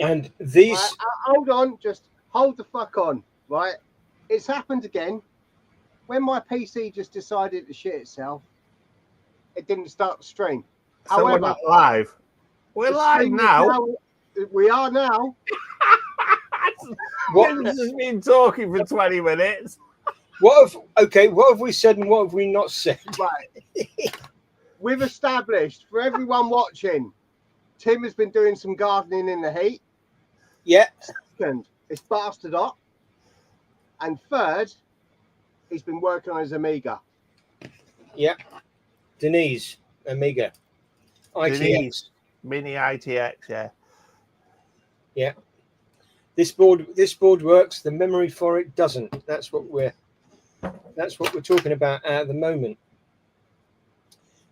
And these... Right, hold on, just hold the fuck on, right? It's happened again. When my PC just decided to shit itself, it didn't start the stream. So However, we're not live. We're live now. We are now. What? We've just been talking for 20 minutes. What have we said and what have we not said? Right. We've established for everyone watching, Tim has been doing some gardening in the heat. Yeah. Second, it's bastard up. And third, he's been working on his Amiga. Yeah. Denise, Amiga. ITX. Denise, Mini ITX, yeah. Yeah. This board works, the memory for it doesn't. That's what we're talking about at the moment.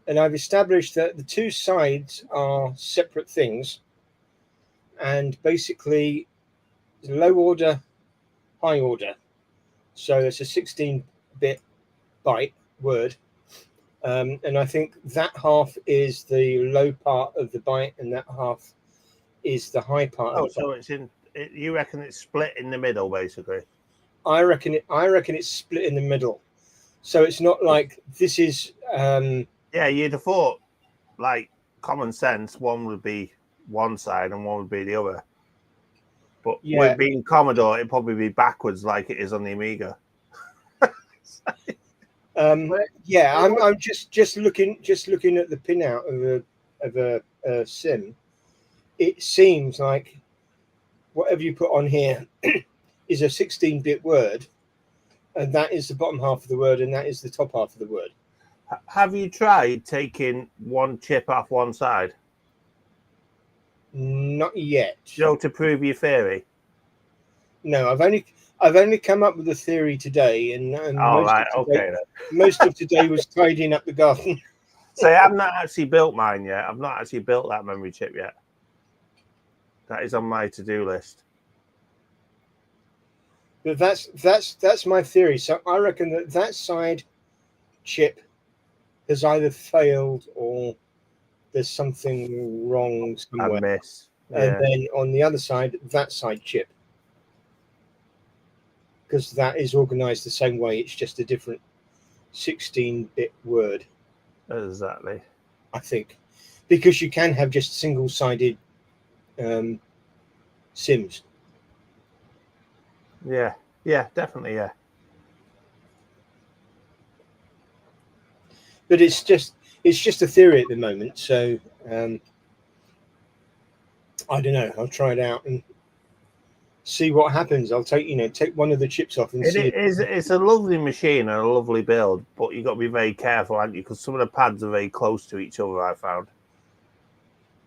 And I've established that the two sides are separate things. And basically low order, high order. So it's a 16-bit byte word. And I think that half is the low part of the byte and that half is the high part of the byte. So it's you reckon it's split in the middle, basically? I reckon it's split in the middle. So it's not like this is yeah, you'd have thought, like, common sense, one would be one side and one would be the other. But yeah. With being Commodore, it'd probably be backwards like it is on the Amiga. Yeah, I'm just looking at the pinout of a sim. It seems like whatever you put on here is a 16-bit word, and that is the bottom half of the word, and that is the top half of the word. Have you tried taking one chip off one side? Not yet. To prove your theory? No, I've only come up with a theory today, and most of today was tidying up the garden. So I've not actually built mine yet. I've not actually built that memory chip yet. That is on my to-do list. But that's my theory. So I reckon that side chip has either failed or there's something wrong somewhere. I miss. Yeah. And then on the other side, that side chip. Because that is organized the same way. It's just a different 16-bit word. Exactly. I think. Because you can have just single-sided sims. Yeah, definitely, yeah. But it's just a theory at the moment, so I don't know. I'll try it out and see what happens. I'll take one of the chips off and see. It's a lovely machine and a lovely build, but you've got to be very careful, aren't you? Because some of the pads are very close to each other, I found.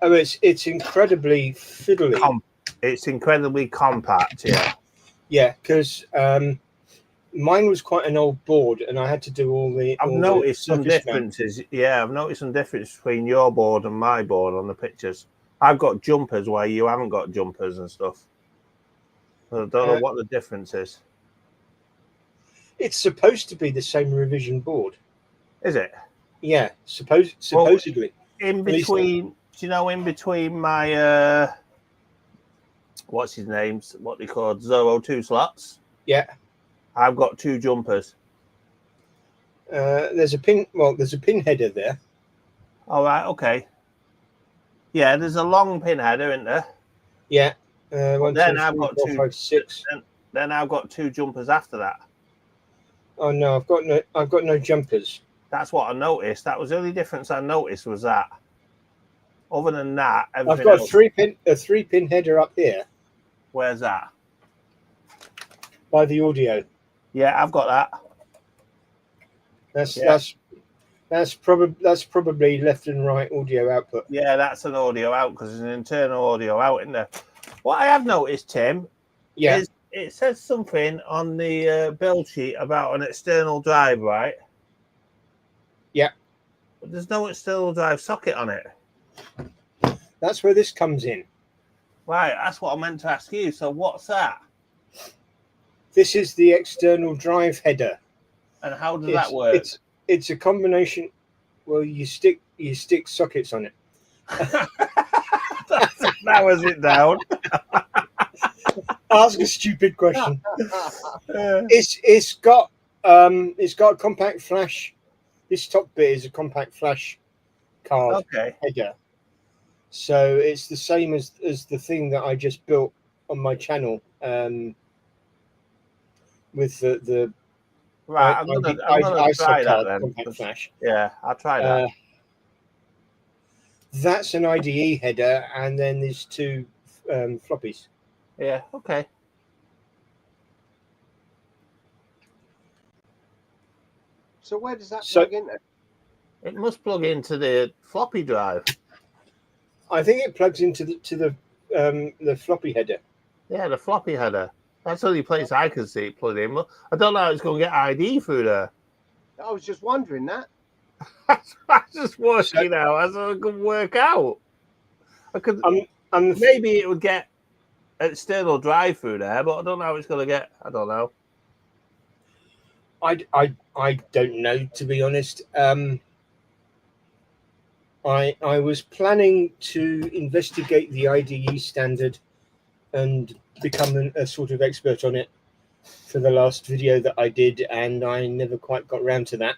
Oh, it's incredibly fiddly. It's incredibly compact, yeah. Yeah, because mine was quite an old board, and I had to do all the. I've noticed some differences. Yeah, I've noticed some difference between your board and my board on the pictures. I've got jumpers where you haven't got jumpers and stuff. I don't know what the difference is. It's supposed to be the same revision board. Is it? Yeah, supposedly. Well, in between my what's his name? What they call Zorro 2 slots? Yeah. I've got two jumpers. There's a pin header there. All right, okay. Yeah, there's a long pin header, isn't there? Yeah. Then I've got 6. Then I've got two jumpers after that. Oh no, I've got no jumpers. That's what I noticed. That was the only difference I noticed was that. Other than that, everything I've got else, a three pin header up here. Where's that? By the audio. Yeah, I've got that. That's probably left and right audio output. Yeah, that's an audio out because there's an internal audio out in there. What I have noticed, Tim, is it says something on the build sheet about an external drive, right? Yeah. But there's no external drive socket on it. That's where this comes in. Right, that's what I meant to ask you. So what's that? This is the external drive header. And how does that work? It's a combination. Well, you stick sockets on it. Narrows it down. Ask a stupid question. It's got a compact flash. This top bit is a compact flash card Okay. header. So it's the same as the thing that I just built on my channel with the Right, I'm gonna try that then. compact flash. Yeah, I'll try that. That's an IDE header, and then there's two floppies. Yeah, okay. So where does that plug into? It must plug into the floppy drive. I think it plugs into the floppy header. Yeah, the floppy header. That's the only place I can see it plugged in. I don't know how it's going to get ID through there. I was just wondering that. I just working out as I could work out. I could maybe it would get external drive through there, but I don't know how it's going to get. I don't know. I don't know, to be honest. I was planning to investigate the IDE standard and become a sort of expert on it for the last video that I did, and I never quite got around to that.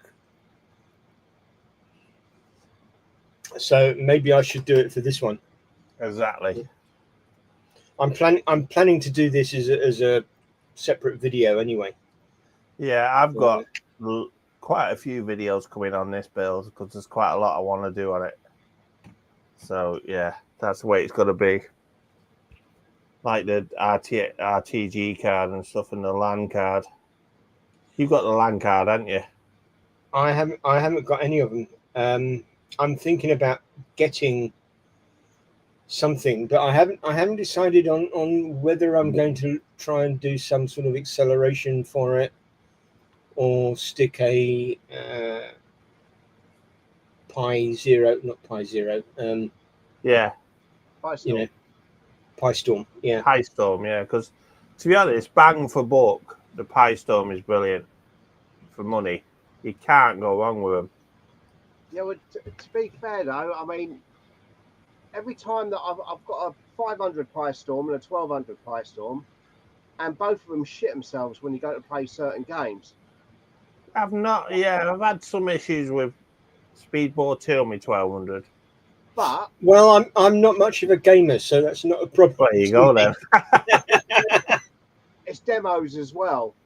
So maybe I should do it for this one. Exactly. I'm planning to do this as a separate video anyway. Yeah, I've got quite a few videos coming on this build because there's quite a lot I want to do on it. So yeah, that's the way it's got to be. Like the RTG card and stuff, and the LAN card. You've got the LAN card, haven't you? I haven't got any of them. I'm thinking about getting something, but I haven't decided on whether I'm going to try and do some sort of acceleration for it, or stick a Pi Zero, not Pi Zero. Yeah. You know, Pi Storm. Yeah. Pi Storm. Yeah, because to be honest, bang for buck, the Pi Storm is brilliant for money. You can't go wrong with them. Yeah, well, to be fair though, I mean, every time that I've got a 500 Pi Storm and a 1200 Pi Storm, and both of them shit themselves when you go to play certain games. I've had some issues with Speedball 2 on my 1200. But well, I'm not much of a gamer, so that's not a problem. There you go then. It's demos as well,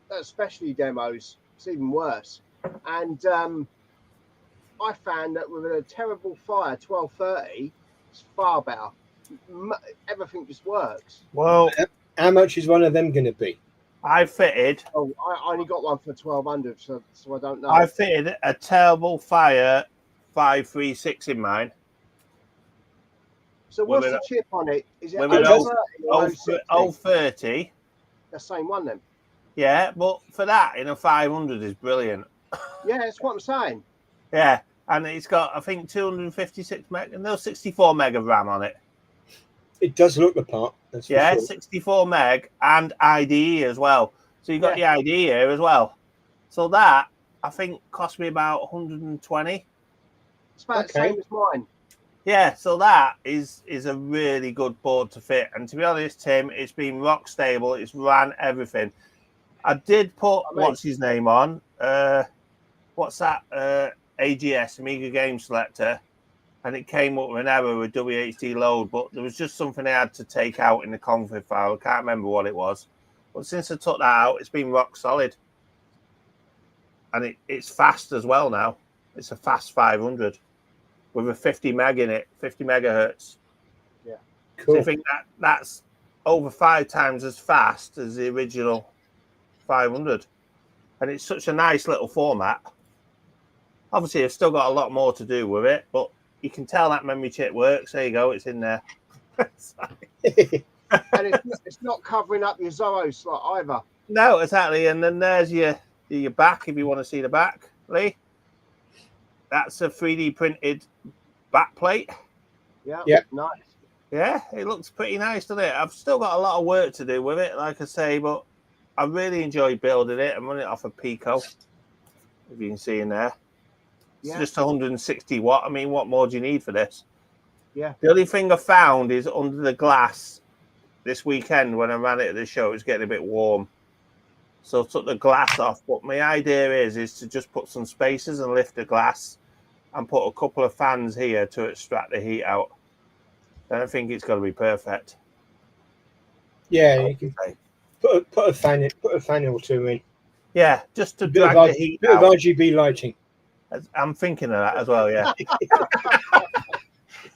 especially demos. It's even worse. And I found that with a terrible fire 1230, it's far better. Everything just works. Well, how much is one of them going to be? I fitted. Oh, I only got one for 1200, so I don't know. I fitted a terrible fire 536 in mine. So what's the chip on it? Is it 030? The same one then. Yeah, but for that in a 500 is brilliant. Yeah, that's what I'm saying. Yeah, and it's got I think 256 meg and there's 64 meg of RAM on it. It does look the part. That's yeah, for sure. 64 meg and IDE as well. So you got the IDE here as well. So that I think cost me about 120. It's about the same as mine. Yeah, so that is a really good board to fit. And to be honest, Tim, it's been rock stable. It's ran everything. I did put what's his name on? What's that? AGS, Amiga Game Selector, and it came up with an error with WHD load, but there was just something I had to take out in the config file. I can't remember what it was. But since I took that out, it's been rock solid. And it's fast as well now. It's a fast 500 with a 50 meg in it, 50 megahertz. Yeah. Cool. So I think that's over 5 times as fast as the original 500. And it's such a nice little format. Obviously, I've still got a lot more to do with it, but you can tell that memory chip works. There you go. It's in there. And it's not covering up your Zorro slot either. No, exactly. And then there's your back, if you want to see the back, Lee. That's a 3D printed back plate. Yeah. Nice. Yeah, it looks pretty nice, doesn't it? I've still got a lot of work to do with it, like I say, but I really enjoy building it. I'm running it off a Pico, if you can see in there. It's just 160 watt. I mean, what more do you need for this? Yeah. The only thing I found is under the glass this weekend when I ran it at the show, it was getting a bit warm. So I took the glass off. But my idea is to just put some spacers and lift the glass and put a couple of fans here to extract the heat out. Then I think it's going to be perfect. Yeah, you can put a fan or two in. Yeah, just to Bit drag of the heat bit out. of RGB lighting. I'm thinking of that as well, yeah.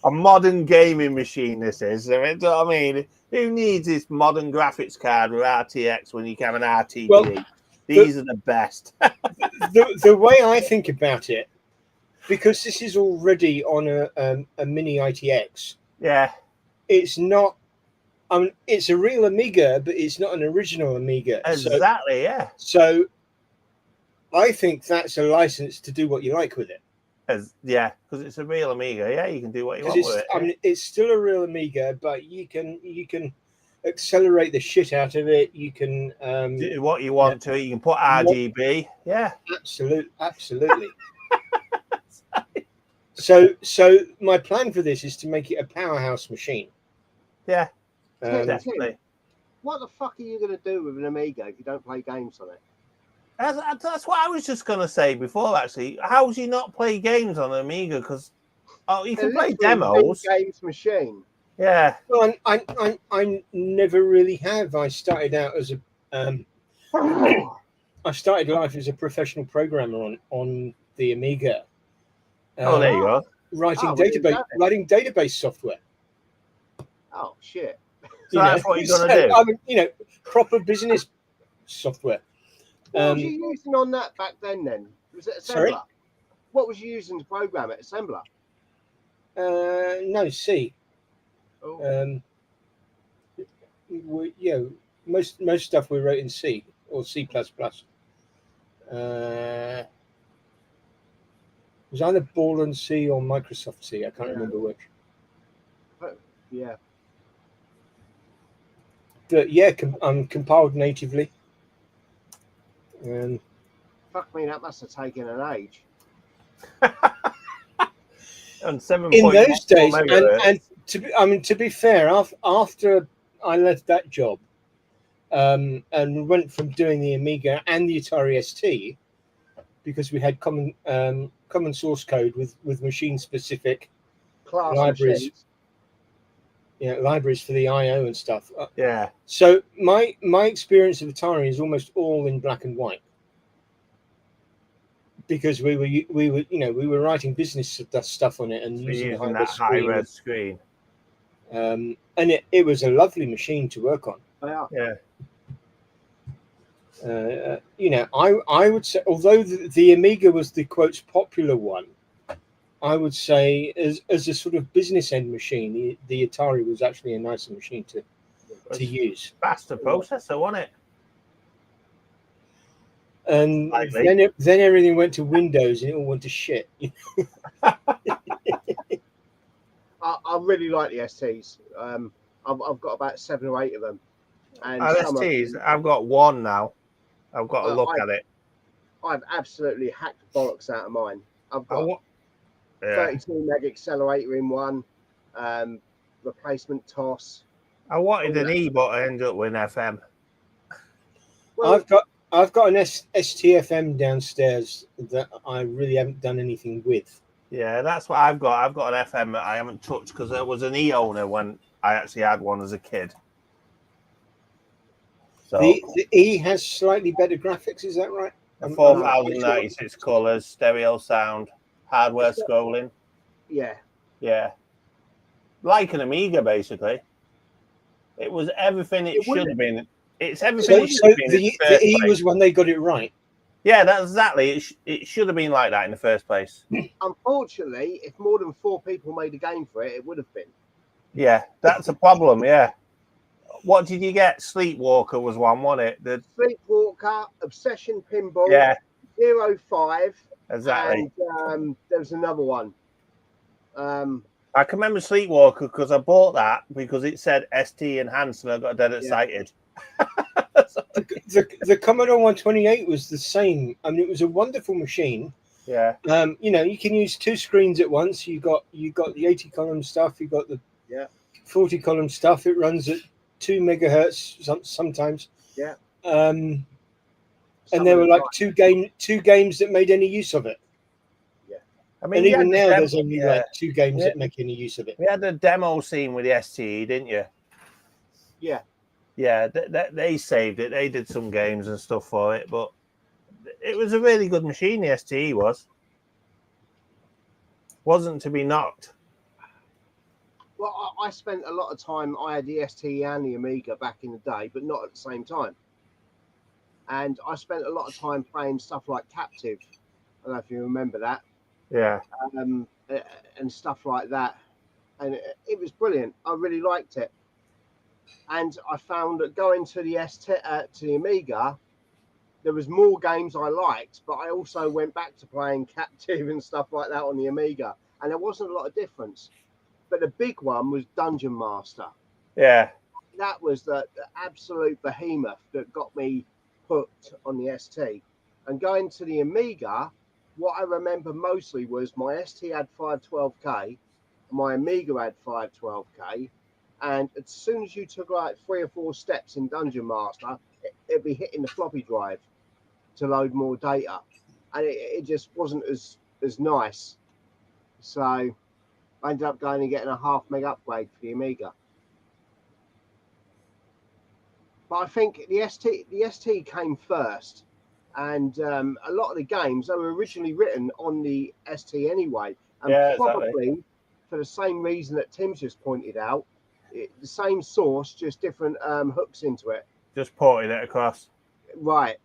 A modern gaming machine, this is. I mean, do you know what I mean? Who needs this modern graphics card with RTX when you can have an RTX? Well, These are the best. the way I think about it, because this is already on a mini ITX. Yeah. It's not. It's a real Amiga, but it's not an original Amiga. Exactly, yeah. So I think that's a license to do what you like with it. Yeah, because it's a real Amiga. Yeah, you can do what you want with it. I mean, it's still a real Amiga, but you can accelerate the shit out of it. You can do what you want to. You can put RGB. Yeah, absolutely. So my plan for this is to make it a powerhouse machine. Yeah, Tim, what the fuck are you going to do with an Amiga if you don't play games on it? That's what I was just going to say before, actually. How do you not play games on an Amiga? Because you can play demos. Games machine. Yeah. Well, I never really have. I started out as I started life as a professional programmer on the Amiga. There you go. Writing database software. Oh shit! So that's what you're gonna do. I mean, proper business software. What was you using on that back then? Was it assembler? Sorry? What was you using to program it? Assembler? No, C. Oh. Most stuff we wrote in C or C++. It was either Ball and C or Microsoft C. I can't remember which. Yeah. But yeah, compiled natively. Fuck me, that must have taken an age. And 7. In those days, and to be fair, after I left that job, and went from doing the Amiga and the Atari ST, because we had common source code with machine specific libraries. Machines. Libraries for the I/O and stuff. Yeah. So my experience of Atari is almost all in black and white, because we were writing business stuff on it and using that high-res screen. And it was a lovely machine to work on. Yeah. I would say, although the Amiga was the quotes popular one, I would say as a sort of business end machine, the Atari was actually a nicer machine to use. Faster processor, wasn't it? And then everything went to Windows and it all went to shit. I really like the STs. I've got about 7 or 8 of them. And STs, I've got one now. I've got to look at it. I've absolutely hacked the bollocks out of mine. I've got 32 meg accelerator in one, replacement TOS. I wanted an E, but I ended up with an FM. Well, I've got an STFM downstairs that I really haven't done anything with. Yeah, that's what I've got. I've got an FM that I haven't touched because I was an E owner when I actually had one as a kid. So the E has slightly better graphics, is that right? 4096 colours, stereo sound, hardware scrolling. Yeah. Yeah. Like an Amiga, basically. It was everything it should have been. It's everything it should have been. The E was when they got it right. Yeah, that's exactly. It should have been like that in the first place. Unfortunately, if more than 4 people made a game for it, it would have been. Yeah, that's a problem, yeah. What did you get? Sleepwalker was one, wasn't it? Sleepwalker, Obsession Pinball, 05. Exactly. And there was another one. I can remember Sleepwalker because I bought that because it said ST enhanced and I got dead excited. The Commodore 128 was the same. I mean, it was a wonderful machine, Yeah. You know, you can use 2 screens at once. You got the 80 column stuff. You got the 40 column stuff. It runs at 2 megahertz sometimes. Yeah. And there were like two games that made any use of it. Yeah. I mean, And even now, there's only like 2 games that make any use of it. We had a demo scene with the STE, didn't you? Yeah. Yeah, they saved it. They did some games and stuff for it, but it was a really good machine. The STE wasn't to be knocked. Well, I spent a lot of time. I had the ST and the Amiga back in the day, but not at the same time. And I spent a lot of time playing stuff like Captive. I don't know if you remember that. Yeah. And stuff like that. And it was brilliant. I really liked it. And I found that going to the to the Amiga, there was more games I liked, but I also went back to playing Captive and stuff like that on the Amiga, and there wasn't a lot of difference. But the big one was Dungeon Master. Yeah. That was the absolute behemoth that got me hooked on the ST. And going to the Amiga, what I remember mostly was my ST had 512K, my Amiga had 512K, and as soon as you took like 3 or 4 steps in Dungeon Master, it'd be hitting the floppy drive to load more data, and it just wasn't as nice. So I ended up going and getting a 0.5 meg upgrade for the Amiga. But I think the ST came first, and a lot of the games, they were originally written on the ST anyway, and probably for the same reason that Tim's just pointed out, the same source, just different hooks into it. Just ported it across. Right.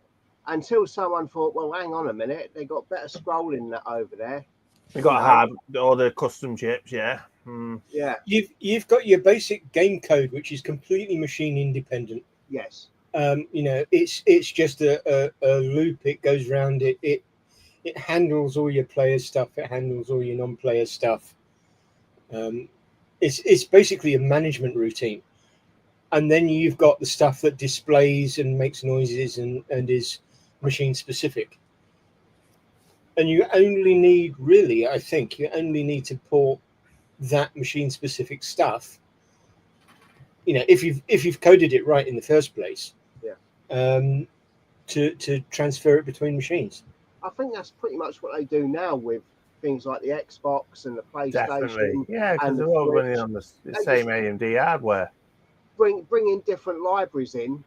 Until someone thought, well, hang on a minute, they got better scrolling over there. We got all the custom chips, yeah. Yeah. You've got your basic game code, which is completely machine independent. Yes. You know, it's just a loop. It goes around it. It handles all your player stuff. It handles all your non-player stuff. It's basically a management routine. And then you've got the stuff that displays and makes noises and is machine specific. And you only need, really, I think, you only need to port that machine specific stuff. You know, if you've coded it right in the first place, to transfer it between machines. I think that's pretty much what they do now with things like the Xbox and the PlayStation. Definitely, yeah, because they're all running on the same AMD hardware. Bring in different libraries in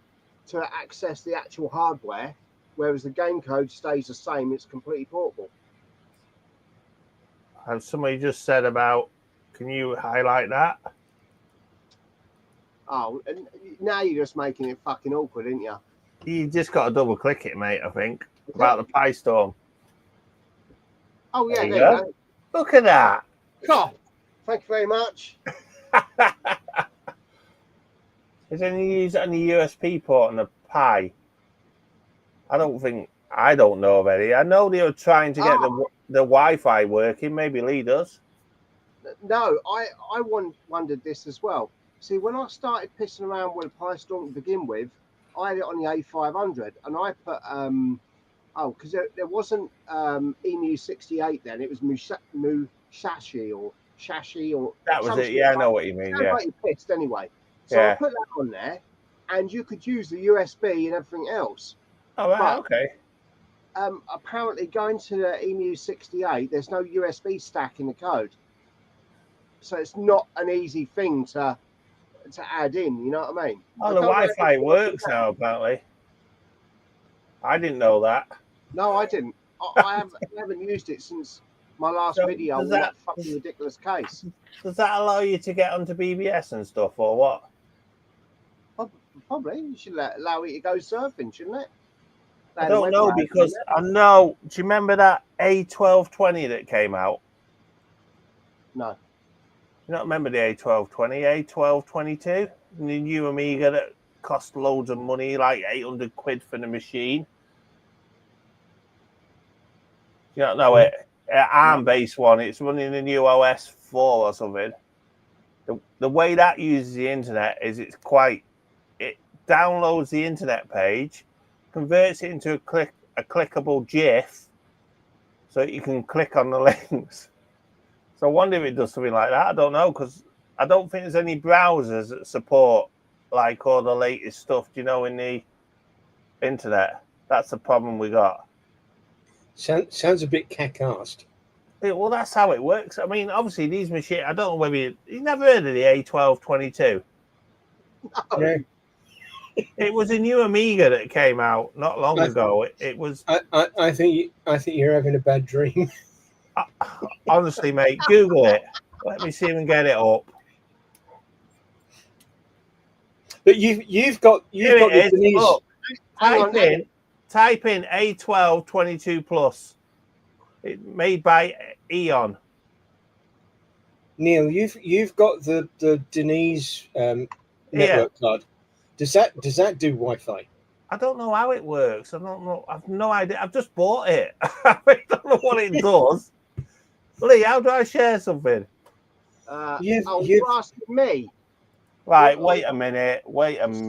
to access the actual hardware, whereas the game code stays the same. It's completely portable. And somebody just said about, can you highlight that? Oh, and now you're just making it fucking awkward, aren't you? You just got to double click it, mate, I think. About the Pi Storm. Oh, yeah, there you go. Look at that. Oh, thank you very much. Is there any use on the USB port on the Pi? I don't know of any. I know they were trying to get the Wi-Fi working. Maybe Lee does. No, I wondered this as well. See, when I started pissing around with a Pi Storm to begin with, I had it on the A500, and I put because there wasn't EMU68 then. It was Mushashi or Shashi or that was it. Yeah, I know what you mean. Yeah, like you pissed anyway. So I put that on there, and you could use the USB and everything else. Oh, right, okay. Apparently, going to the EMU68, there's no USB stack in the code, so it's not an easy thing to add in. You know what I mean? Oh, the Wi-Fi works now, apparently. I didn't know that. No, I didn't. I haven't used it since my last video with that fucking ridiculous case. Does that allow you to get onto BBS and stuff, or what? Probably. You should allow it to go surfing, shouldn't it? I don't know, because I know. Do you remember that A1220 that came out? No. You don't remember the A1220, A1222? The new Amiga that cost loads of money, like 800 quid for the machine. You don't know it? ARM-based one. It's running the new OS 4 or something. The way that uses the internet is it downloads the internet page, converts it into a clickable GIF, so you can click on the links. So I wonder if it does something like that. I don't know, because I don't think there's any browsers that support like all the latest stuff, in the internet. That's the problem we got. Sounds a bit cack-assed. Well, that's how it works. I mean, obviously, these machines, I don't know whether you never heard of the A1222. No. It was a new Amiga that came out not long ago. It was. I think you're having a bad dream. Honestly, mate, Google it. Let me see if I can get it up. But you've got the Denise. Look, type in A1222 Plus. It made by Eon. Neil, you've got the Denise network card. Does that do Wi-Fi? I don't know how it works. I don't know. I've no idea. I've just bought it. I don't know what it does. Lee, how do I share something? You're asking me. Right, wait a minute. I'm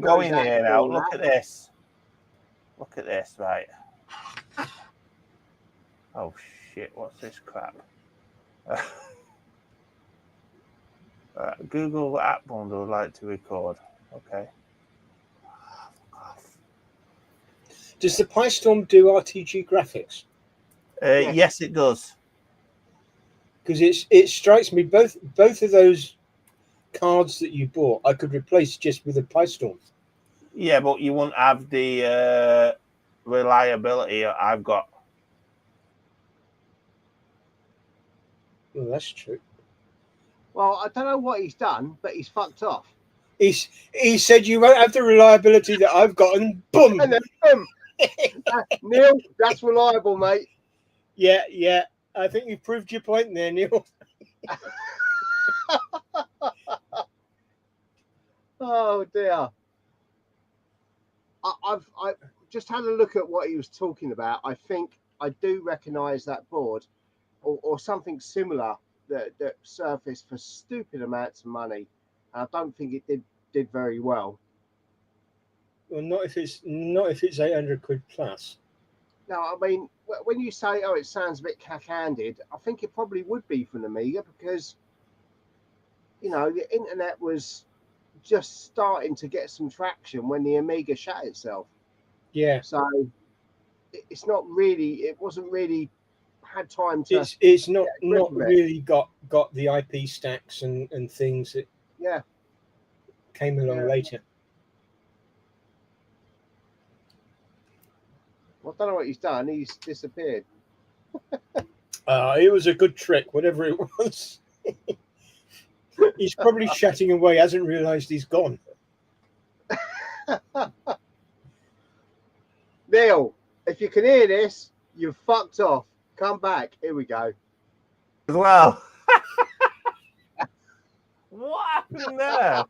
going here now. Look at this. Right. Oh shit! What's this crap? Google App Bundle would like to record. Okay. Does the PyStorm do RTG graphics? Yes, it does. Because it strikes me both of those cards that you bought I could replace just with a PyStorm. Yeah, but you won't have the reliability I've got. Well, that's true. Well, I don't know what he's done, but he's fucked off. He said you won't have the reliability that I've got, and boom. And then boom. Neil, that's reliable, mate. Yeah. I think you've proved your point there, Neil. Oh dear. I've just had a look at what he was talking about. I think I do recognise that board or something similar that surfaced for stupid amounts of money. I don't think it did very well. Well, not if it's 800 quid plus. No, I mean, when you say, oh, it sounds a bit cack-handed, I think it probably would be for an Amiga because, the internet was just starting to get some traction when the Amiga shut itself. Yeah. So it's not really, it wasn't really had time to. It's not really got the IP stacks and things that came along later. Well, I don't know what he's done. He's disappeared. It was a good trick, whatever it was. He's probably chatting away, hasn't realised he's gone. Neil, if you can hear this, you've fucked off. Come back. Here we go. Well, what happened there?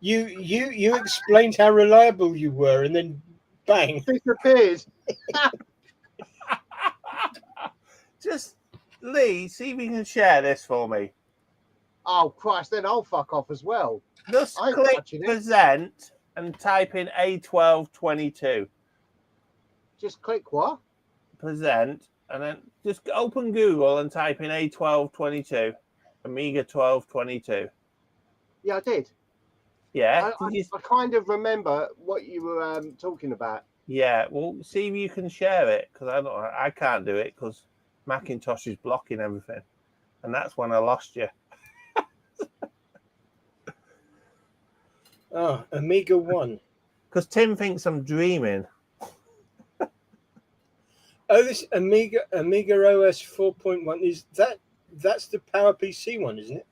You explained how reliable you were, and then bang, disappeared. Just Lee, see if you can share this for me. Oh Christ! Then I'll fuck off as well. Just click present and type in A1222. Just click what? Present, and then just open Google and type in A1222, Amiga 1222. Yeah, I did. Yeah, I kind of remember what you were talking about. Yeah, well, see if you can share it because I can't do it because Macintosh is blocking everything, and that's when I lost you. Oh, Amiga 1. Because Tim thinks I'm dreaming. Oh, this Amiga OS 4.1 that's the PowerPC one, isn't it?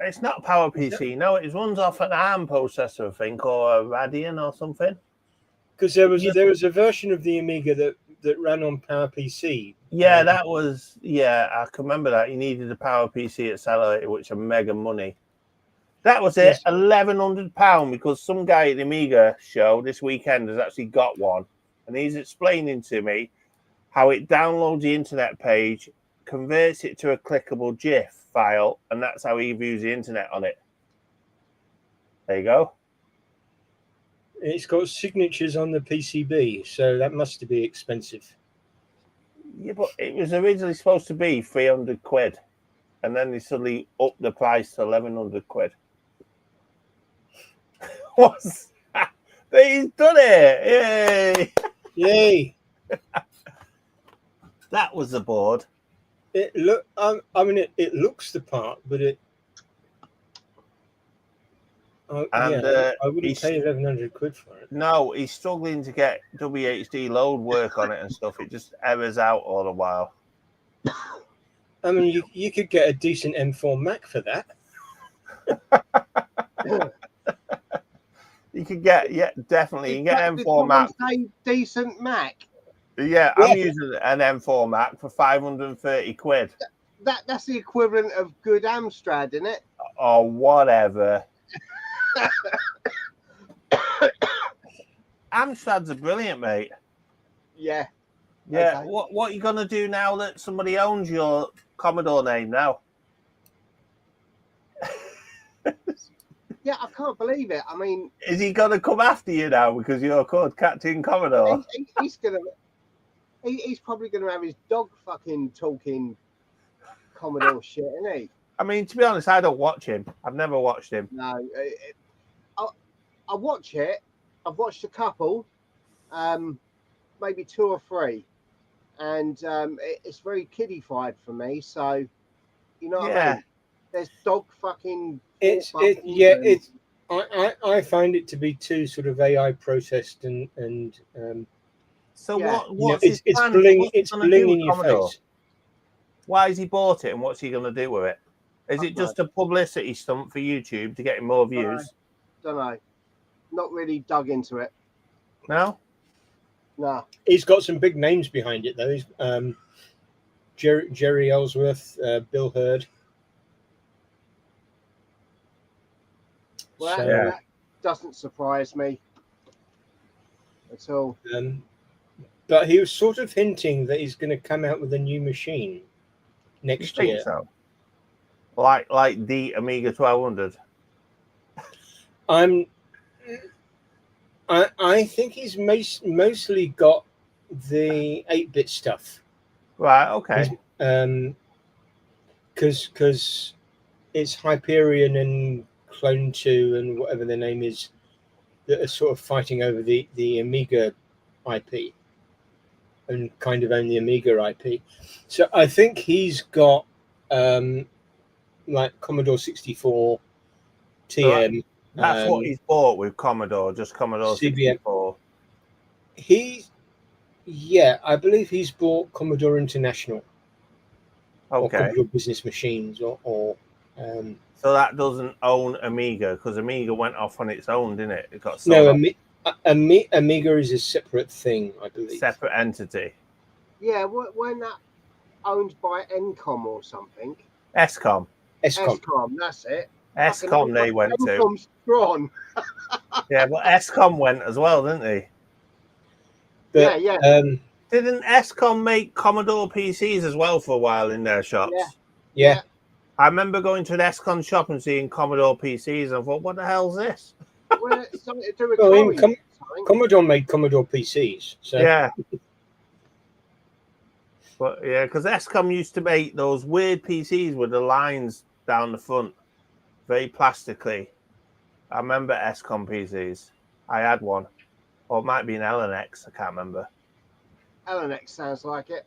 It's not PowerPC. No, it runs off an ARM processor, I think, or a Radeon or something. Because there was a version of the Amiga that ran on PowerPC. Yeah, I can remember that. You needed a PowerPC accelerator, which are mega money. That was it, yes. £1,100 because some guy at the Amiga show this weekend has actually got one, and he's explaining to me how it downloads the internet page, converts it to a clickable GIF file, and that's how he views the internet on it. There you go. It's got signatures on the PCB, so that must be expensive. Yeah, but it was originally supposed to be 300 quid, and then they suddenly upped the price to 1,100 quid. What's that? He's done it! Yay! Yay! That was the board. It it looks the part, but it. And, I wouldn't pay 1,100 quid for it. No, he's struggling to get WHD load work on it and stuff. It just errors out all the while. I mean, you could get a decent M4 Mac for that. You could get, definitely. You can get an M4 Mac. Say decent Mac. Yeah, I'm using an M4 Mac for 530 quid. That's the equivalent of good Amstrad, isn't it? Or whatever. Amstrads are brilliant, mate. Yeah. Yeah. Okay. What are you gonna do now that somebody owns your Commodore name now? Yeah, I can't believe it. I mean, Is he gonna come after you now because you're called Captain Commodore? he's probably gonna have his dog fucking talking Commodore shit, isn't he? I mean, to be honest, I don't watch him. I've never watched him. No, I watch it. I've watched a couple, maybe 2 or 3, and it's very kiddified for me. So, you know what I mean? There's dog fucking. I find it to be too sort of AI processed and So yeah. what's it's his plan? it's bling in your Commodore? face. Why has he bought it and what's he going to do with it? Is it just a publicity stunt for YouTube to get him more views? Don't know. Not really dug into it. No? No. He's got some big names behind it though. He's, Jerry Ellsworth, Bill Hurd. Well, So, that doesn't surprise me at all. but he was sort of hinting that he's going to come out with a new machine next year. So? Like the Amiga 1200. I think he's mostly got the 8-bit stuff. Right, okay. Because it's Hyperion and Clone 2 and whatever their name is that are sort of fighting over the Amiga IP and kind of own the Amiga IP. So I think he's got like Commodore 64, TM. That's what he's bought with Commodore, just Commodore 64. I believe he's bought Commodore International. Okay. Or Commodore Business Machines or so that doesn't own Amiga because Amiga went off on its own, didn't it? It got sold. No, Amiga is a separate thing, I believe. Separate entity. Yeah, when that owned by Encom or something. Escom, that's it. Escom they went to. Encom's gone. Yeah, but Escom went as well, didn't they? But, yeah. Didn't Escom make Commodore PCs as well for a while in their shops? Yeah. I remember going to an Escom shop and seeing Commodore PCs and I thought, what the hell's this? Well, it's something to do with Commodore made Commodore PCs. So. Yeah. But yeah, because Escom used to make those weird PCs with the lines down the front, very plastically. I remember Escom PCs. I had one. Or it might be an LNX, I can't remember. LNX sounds like it.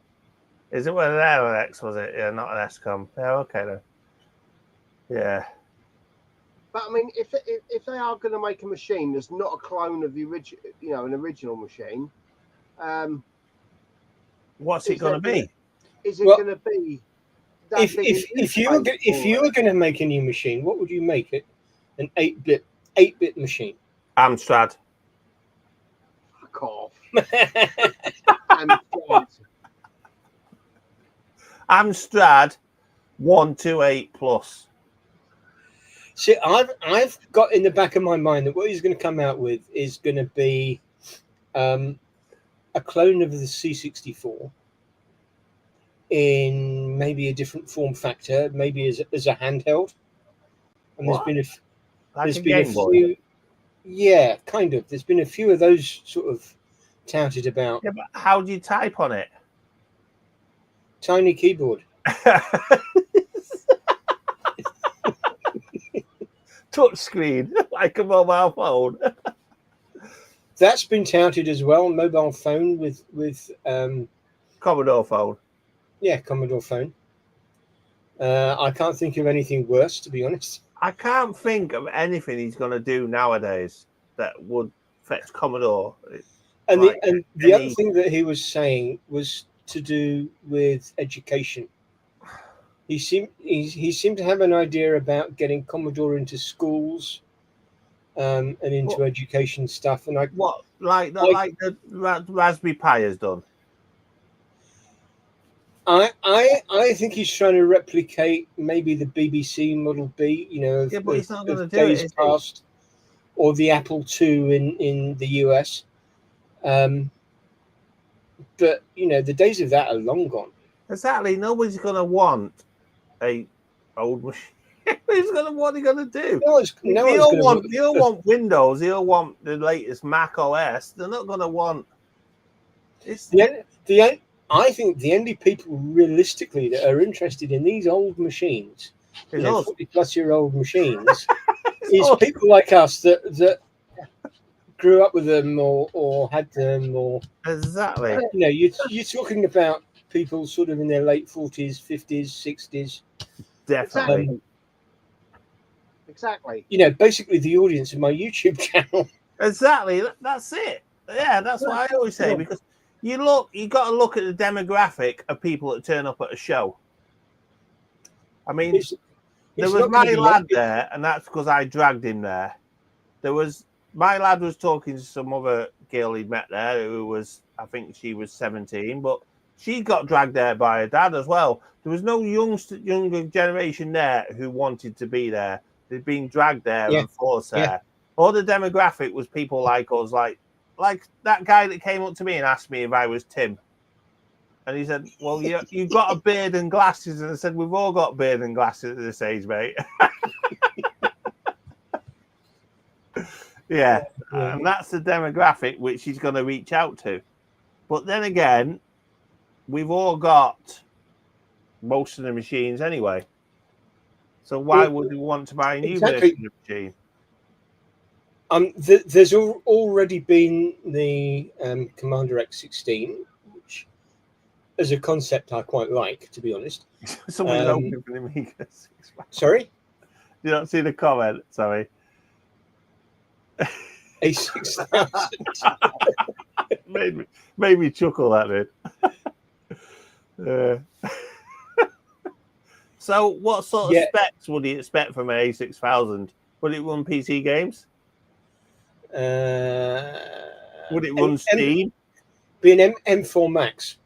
Is it an LNX, was it? Yeah, not an Escom. Yeah, okay then. Yeah. But I mean, if they are going to make a machine that's not a clone of the original, an original machine, what's it going to be? Is it going to be? If you were going to make a new machine, what would you make it? An 8-bit machine. Amstrad. Fuck off. Amstrad 128 plus. See, I've got in the back of my mind that what he's going to come out with is going to be a clone of the C64 in maybe a different form factor, maybe as a handheld. And what? there's been a few. Yeah, kind of. There's been a few of those sort of touted about. Yeah, but how do you type on it? Tiny keyboard. Touch screen, like a mobile phone. That's been touted as well. Mobile phone with Commodore phone. yeah, Commodore phone. I can't think of anything worse, to be honest. I can't think of anything he's going to do nowadays that would fetch Commodore. And Like the other thing that he was saying was to do with education. He seemed to have an idea about getting Commodore into schools and into education stuff. And the Raspberry Pi has done. I think he's trying to replicate maybe the BBC Model B, But he's not going to do days it, past, or the Apple II in the US. But the days of that are long gone. Exactly. Nobody's going to want a old machine. What are you going to do? They all want Windows. They all want the latest Mac OS. They're not going to want. I think the only people realistically that are interested in these old machines, 40-plus-year-old machines, is people like us that grew up with them or had them or exactly. You're talking about people sort of in their late 40s, 50s, 60s. Definitely. Exactly. Basically the audience of my YouTube channel. Exactly. That's it. Yeah, that's what I always say, because you got to look at the demographic of people that turn up at a show. I mean, there was my lad there, and that's because I dragged him there. My lad was talking to some other girl he'd met there who was, I think she was 17, but she got dragged there by her dad as well. There was no younger generation there who wanted to be there. They'd been dragged there and forced there. All the demographic was people like us, like that guy that came up to me and asked me if I was Tim. And he said, well, you've got a beard and glasses. And I said, we've all got beard and glasses at this age, mate. Yeah. And that's the demographic which he's going to reach out to. But then again, we've all got most of the machines anyway. So why would we want to buy a new version of the machine? There's already been the Commander X16, which, as a concept, I quite like, to be honest. Someone's open for the Amiga. Sorry? You don't see the comment? Sorry. A6000. made me chuckle, that did. So what sort of specs would you expect from an A6000? Would it run PC games? Would it run Steam? Be an M4 Max.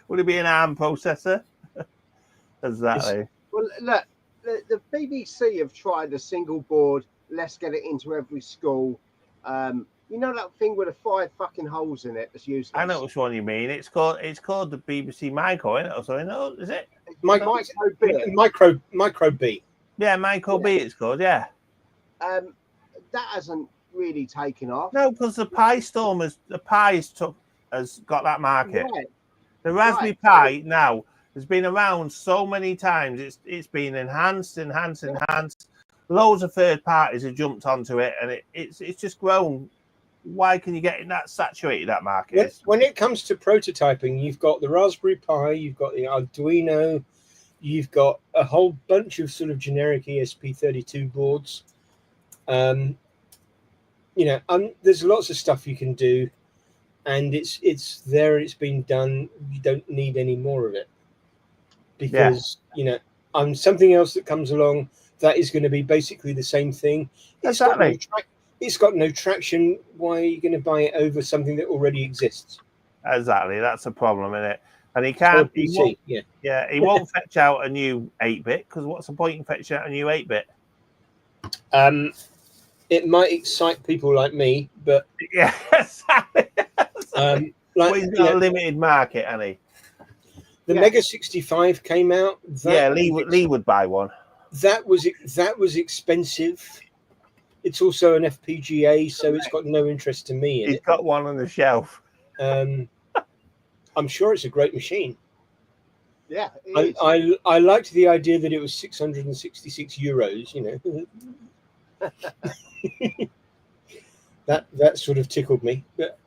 Would it be an ARM processor? Exactly. Well, look, the BBC have tried a single board. Let's get it into every school. You know that thing with the 5 fucking holes in it that's useless? I know which one you mean. It's called the BBC Micro, isn't it? Or something? No, is it? Micro B. Yeah, Micro B it's called, yeah. That hasn't really taken off. No, because the Pi Storm has got that market. Right. The Raspberry Pi now has been around so many times. It's been enhanced. Loads of third parties have jumped onto it, and it's just grown. Why can you get that saturated, that market? When it comes to prototyping, you've got the Raspberry Pi, you've got the Arduino, you've got a whole bunch of sort of generic ESP32 boards. There's lots of stuff you can do, and it's there. It's been done. You don't need any more of it because something else that comes along that is going to be basically the same thing. Exactly. It's got no traction. Why are you going to buy it over something that already exists? Exactly. That's a problem, isn't it? And he can't. He won't fetch out a new 8-bit because what's the point in fetching out a new 8-bit? It might excite people like me, but yeah, he's got a limited market, hasn't he? The Mega 65 came out. Lee would buy one. That was expensive, It's also an FPGA, so it's got no interest to me in He's it. got one on the shelf. I'm sure it's a great machine. Yeah, it is. I liked the idea that it was 666 euros. You know, that sort of tickled me. But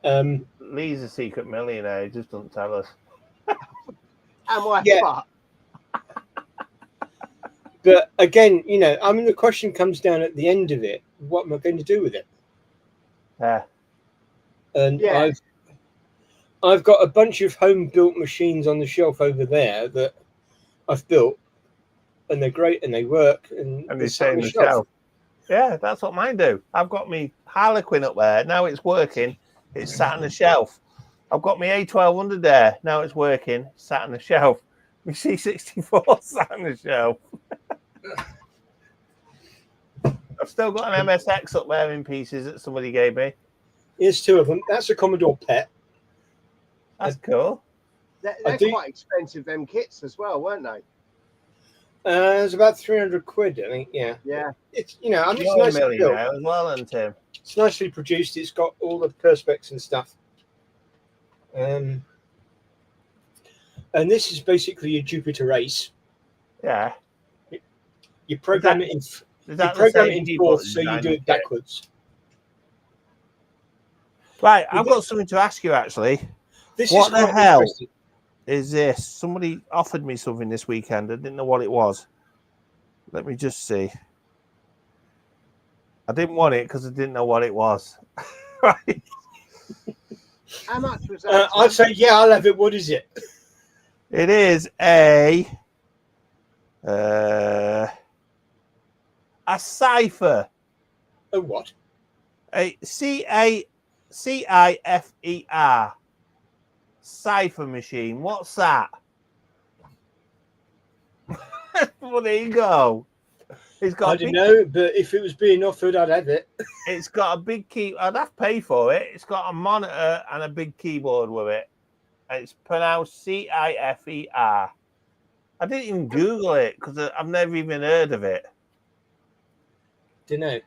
Lee's a secret millionaire. He just doesn't tell us. Am I Yeah. fucked? But again, you know, I mean, the question comes down at the end of it: what am I going to do with it? Yeah. And Yeah. I've got a bunch of home-built machines on the shelf over there that I've built, and they're great and they work, and And they're he's sat on saying the the shelf. shelf. Yeah, that's what mine do. I've got me Harlequin up there. Now it's working. It's sat on the shelf. I've got my A1200 there. Now it's working. Sat on the shelf. My C64 sat on the shelf. I've still got an MSX up there in pieces that somebody gave me. Here's two of them. That's a Commodore PET. That's cool. They're quite expensive, them kits as well, weren't they? It's about 300 quid, I think. Yeah. Yeah. It's, you know, I mean, it's You're a nicely built. millionaire as well, and Tim. It's nicely produced. It's got all the perspex and stuff. And this is basically a Jupiter Ace. Yeah. You program it in. Is You that the program same it in people fourth, that so you designed do the it kit? backwards. Right, I've got something to ask you actually. This What is the quite hell interesting. is this? Somebody offered me something this weekend. I didn't know what it was. Let me just see. I didn't want it because I didn't know what it was. Right. How much was that? I'd say, yeah, I'll have it. What is it? It is a cipher. A what? A CIFER cipher machine. What's that? Well, there you go. It's got I don't know, but if it was being offered, I'd have it. It's got a big key. I'd have to pay for it. It's got a monitor and a big keyboard with it. It's pronounced CIFER. I didn't even Google it because I've never even heard of it. Don't know.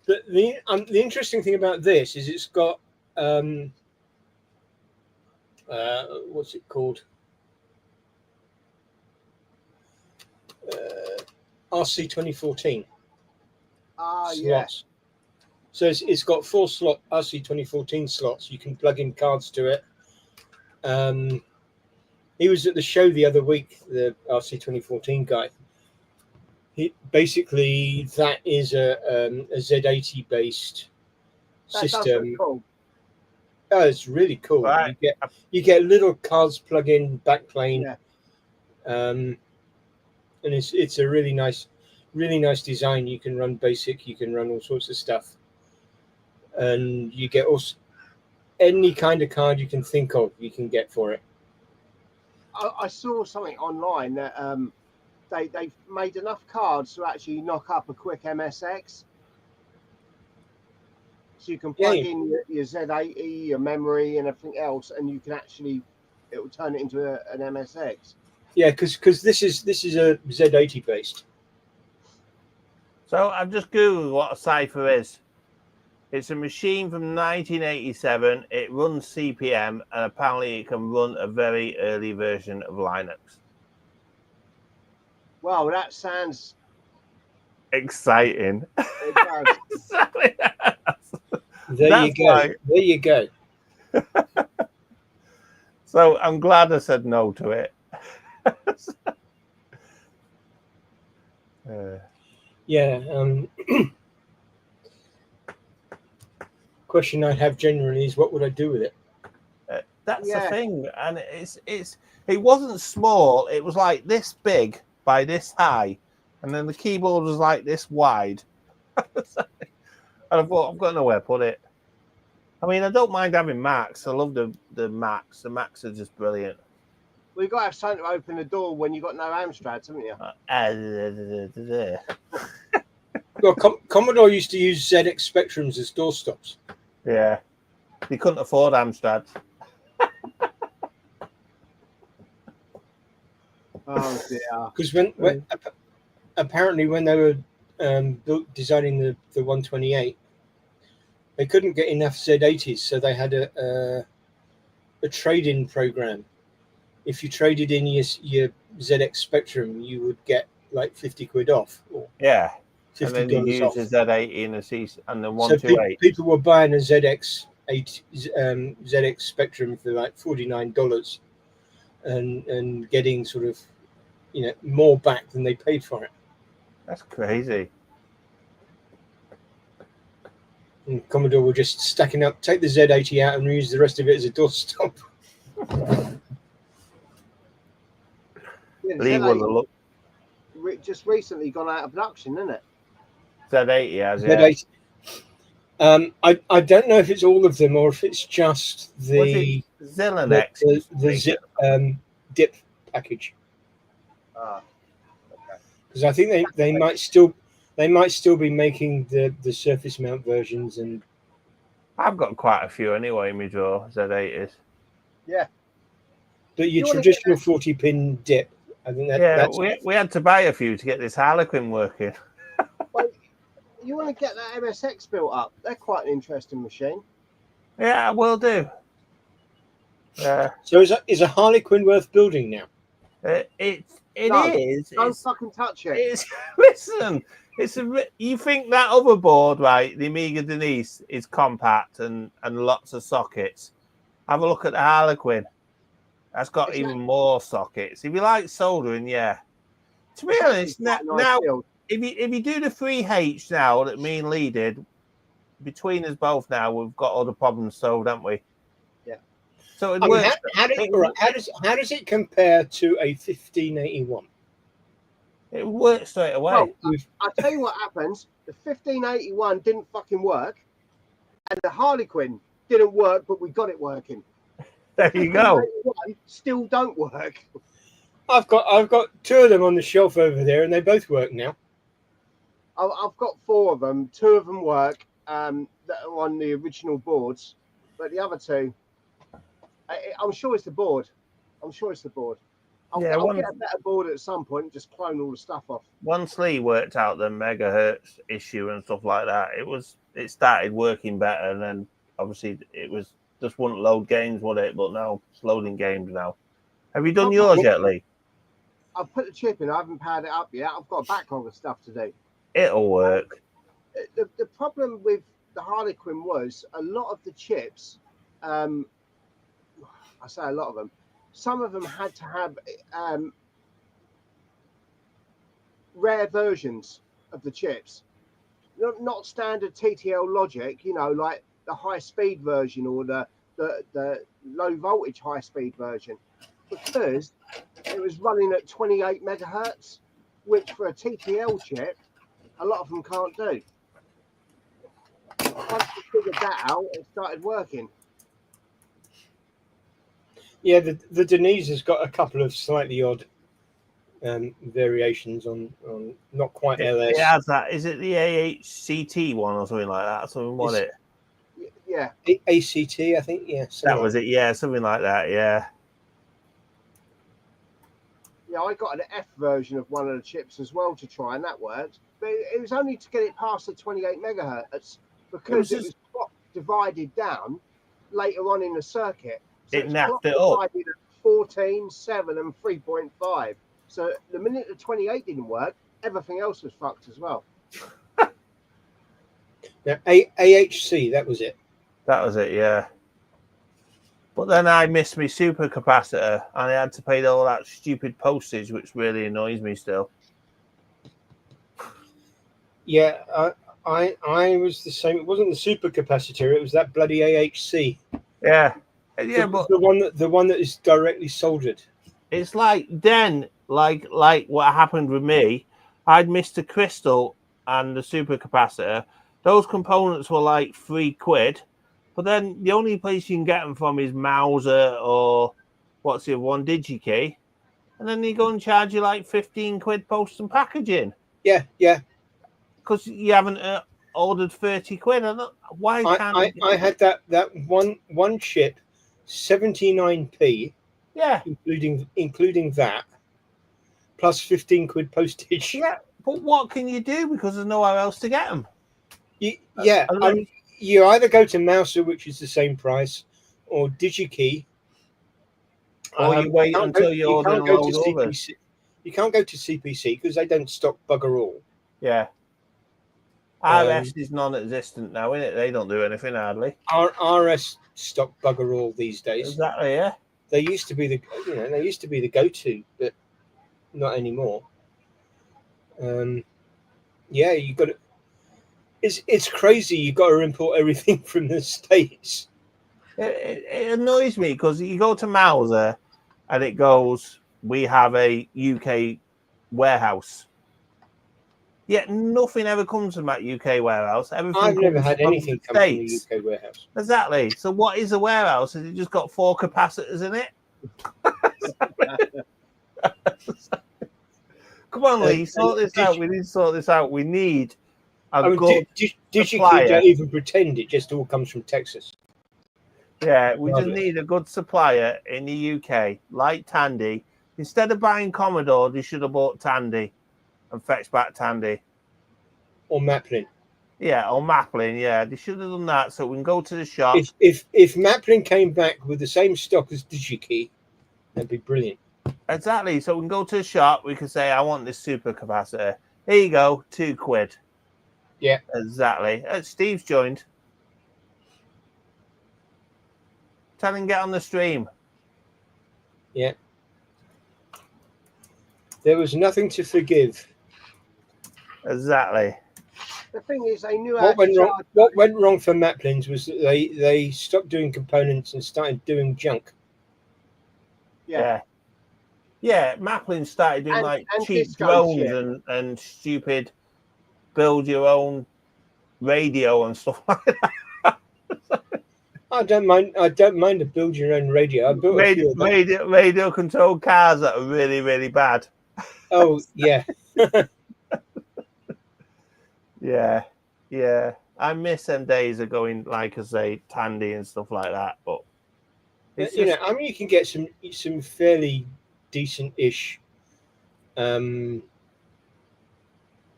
But the interesting thing about this is it's got what's it called? RC 2014 yeah. slots. So it's got 4 slot RC 2014 slots. You can plug in cards to it. He was at the show the other week, the RC 2014 guy. Basically that is a Z80 based system. Cool. Oh, it's really cool. Right. You get little cards plug-in backplane, Yeah. and it's a really nice design. You can run BASIC, you can run all sorts of stuff, and you get also any kind of card you can think of. You can get for it. I saw something online that they've made enough cards to actually knock up a quick MSX. So you can plug in your Z80, your memory, and everything else, and you can actually it will turn it into an MSX. Yeah, because this is a Z80 based. So I've just Googled what a cipher is. It's a machine from 1987. It runs CPM, and apparently it can run a very early version of Linux. Wow, that sounds Exciting. It does. There you go. So I'm glad I said no to it. Yeah. Question I have generally is, what would I do with it? That's the thing, and it wasn't small. It was like this big by this high, and then the keyboard was like this wide. And I thought, I've got nowhere to put it. I mean, I don't mind having Macs. I love the Macs. The Macs are just brilliant. Well, you've got to have something to open the door when you've got no Amstrads, haven't you? Well, Commodore used to use ZX Spectrums as doorstops. Yeah. They couldn't afford Amstrad. Oh, dear. Because when apparently when they were designing the 128, they couldn't get enough Z80s, so they had a trade-in program. If you traded in your ZX Spectrum, you would get like 50 quid off, or Yeah. $50 And then you use off. a Z80 and a C and the So 128. people were buying a ZX Spectrum for like $49, and getting sort of, more back than they paid for it. That's crazy. And Commodore were just stacking up, take the Z80 out and use the rest of it as a doorstop. Yeah, Lee was a look. just recently gone out of production, isn't it? Z80 has, yeah. Z80. I don't know if it's all of them or if it's just the Zillanex? the zip dip package. Because I think they might still be making the surface mount versions, and I've got quite a few anyway in my drawer, Z80s. Yeah. But your traditional 40-pin dip, I think that's we had to buy a few to get this Harlequin working. Well, you want to get that MSX built up? They're quite an interesting machine. Yeah, I will do. So is a Harlequin worth building now? It No, is. Don't fucking touch it. It's listen. You think that other board, right? The Amiga Denise is compact and lots of sockets. Have a look at the Harlequin. That's got even more sockets. If you like soldering, yeah. To be honest, now if you do the 3H now that me and Lee did, between us both now, we've got all the problems solved, haven't we? Yeah. So it works. How does it compare to a 1581? It works straight away. Well, I'll tell you what happens. The 1581 didn't fucking work, and the Harlequin didn't work, but we got it working. There you go. 1581 still don't work. I've got two of them on the shelf over there, and they both work now. I've got 4 of them. 2 of them work that are on the original boards, but the other 2, I'm sure it's the board. I'll get a better board at some point and just clone all the stuff off. Once Lee worked out the megahertz issue and stuff like that, it started working better, and then obviously it was just wouldn't load games, would it? But now it's loading games now. Have you done yours yet, Lee? I've put the chip in. I haven't powered it up yet. I've got a backlog of stuff to do. It'll work. The problem with the Harlequin was a lot of the chips. I say a lot of them. Some of them had to have rare versions of the chips, not standard TTL logic. Like the high speed version or the low voltage high speed version, because it was running at 28 megahertz, which for a TTL chip, a lot of them can't do. Once we figured that out, it started working. Yeah, the Denise has got a couple of slightly odd variations on not quite LS. It has that. Is it the AHCT one or something like that? Something was it? Yeah. ACT, I think. Yeah. That was it. Yeah, something like that. Yeah. Yeah, I got an F version of one of the chips as well to try, and that worked. But it was only to get it past the 28 megahertz because it was divided down later on in the circuit. So it napped it up. Divided at 14, 7, and 3.5. So the minute the 28 didn't work, everything else was fucked as well. Now, AHC, that was it. That was it, yeah. But then I missed my super capacitor and I had to pay all that stupid postage, which really annoys me still. Yeah, I was the same. It wasn't the super capacitor; it was that bloody AHC. Yeah, yeah, but the one that is directly soldered. It's like then, like what happened with me. I'd missed a crystal and the super capacitor. Those components were like £3. But then the only place you can get them from is Mauser or what's the other one, DigiKey. And then they go and charge you like £15 post and packaging. Yeah, yeah. Because you haven't ordered £30. Why can't I had that one chip, 79p. Yeah. Including that, plus £15 postage. Yeah, But what can you do because there's nowhere else to get them? Yeah, you either go to Mouser, which is the same price, or DigiKey, or you wait until you order and load others. You can't go to CPC because they don't stock bugger all. Yeah. RS is non-existent now, isn't it? They don't do anything hardly. RS stock bugger all these days. Exactly, yeah. They used to be the go-to, but not anymore. Yeah, you got to. It's crazy. You got to import everything from the States. It annoys me because you go to Mouser and it goes, we have a UK warehouse. Yet nothing ever comes from that UK warehouse. Everything I've never had from anything come from the UK warehouse. Exactly. So what is a warehouse? Has it just got 4 capacitors in it? Come on, Lee, sort this out. We need to sort this out. We need a good supplier. Don't even pretend it just all comes from Texas. Yeah, we just need a good supplier in the UK, like Tandy. Instead of buying Commodore, they should have bought Tandy and fetched back Tandy. Or Maplin. Yeah, or Maplin, yeah. They should have done that so we can go to the shop. If Maplin came back with the same stock as DigiKey, that'd be brilliant. Exactly. So we can go to the shop, we can say, I want this super capacitor. Here you go, £2. Yeah. Exactly. Steve's joined. Tell him get on the stream. Yeah. There was nothing to forgive. Exactly. The thing is, they knew what went wrong for Maplins was that they stopped doing components and started doing junk. Yeah. Yeah, Maplin started doing and cheap drones and stupid build your own radio and stuff like that. I don't mind to build your own radio. I built radio controlled cars that are really, really bad. Oh yeah. Yeah. I miss them days of going, like I say, Tandy and stuff like that. But you can get some fairly decent-ish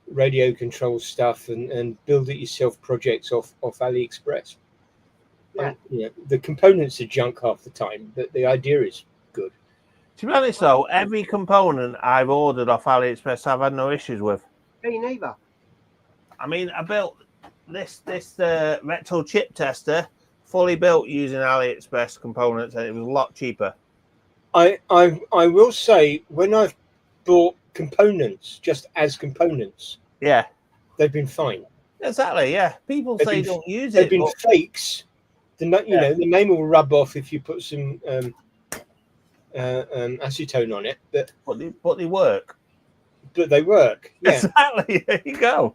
radio control stuff and build it yourself projects off AliExpress. Yeah. The components are junk half the time, but the idea is good. To be honest, though, every component I've ordered off AliExpress, I've had no issues with. Me neither. I mean, I built this retro chip tester fully built using AliExpress components, and it was a lot cheaper. I will say, when I've bought components just as components, yeah, they've been fine. Exactly, yeah. People say don't use it. They've been fakes. The name will rub off if you put some acetone on it, but they work. But they work. Yeah. Exactly. There you go.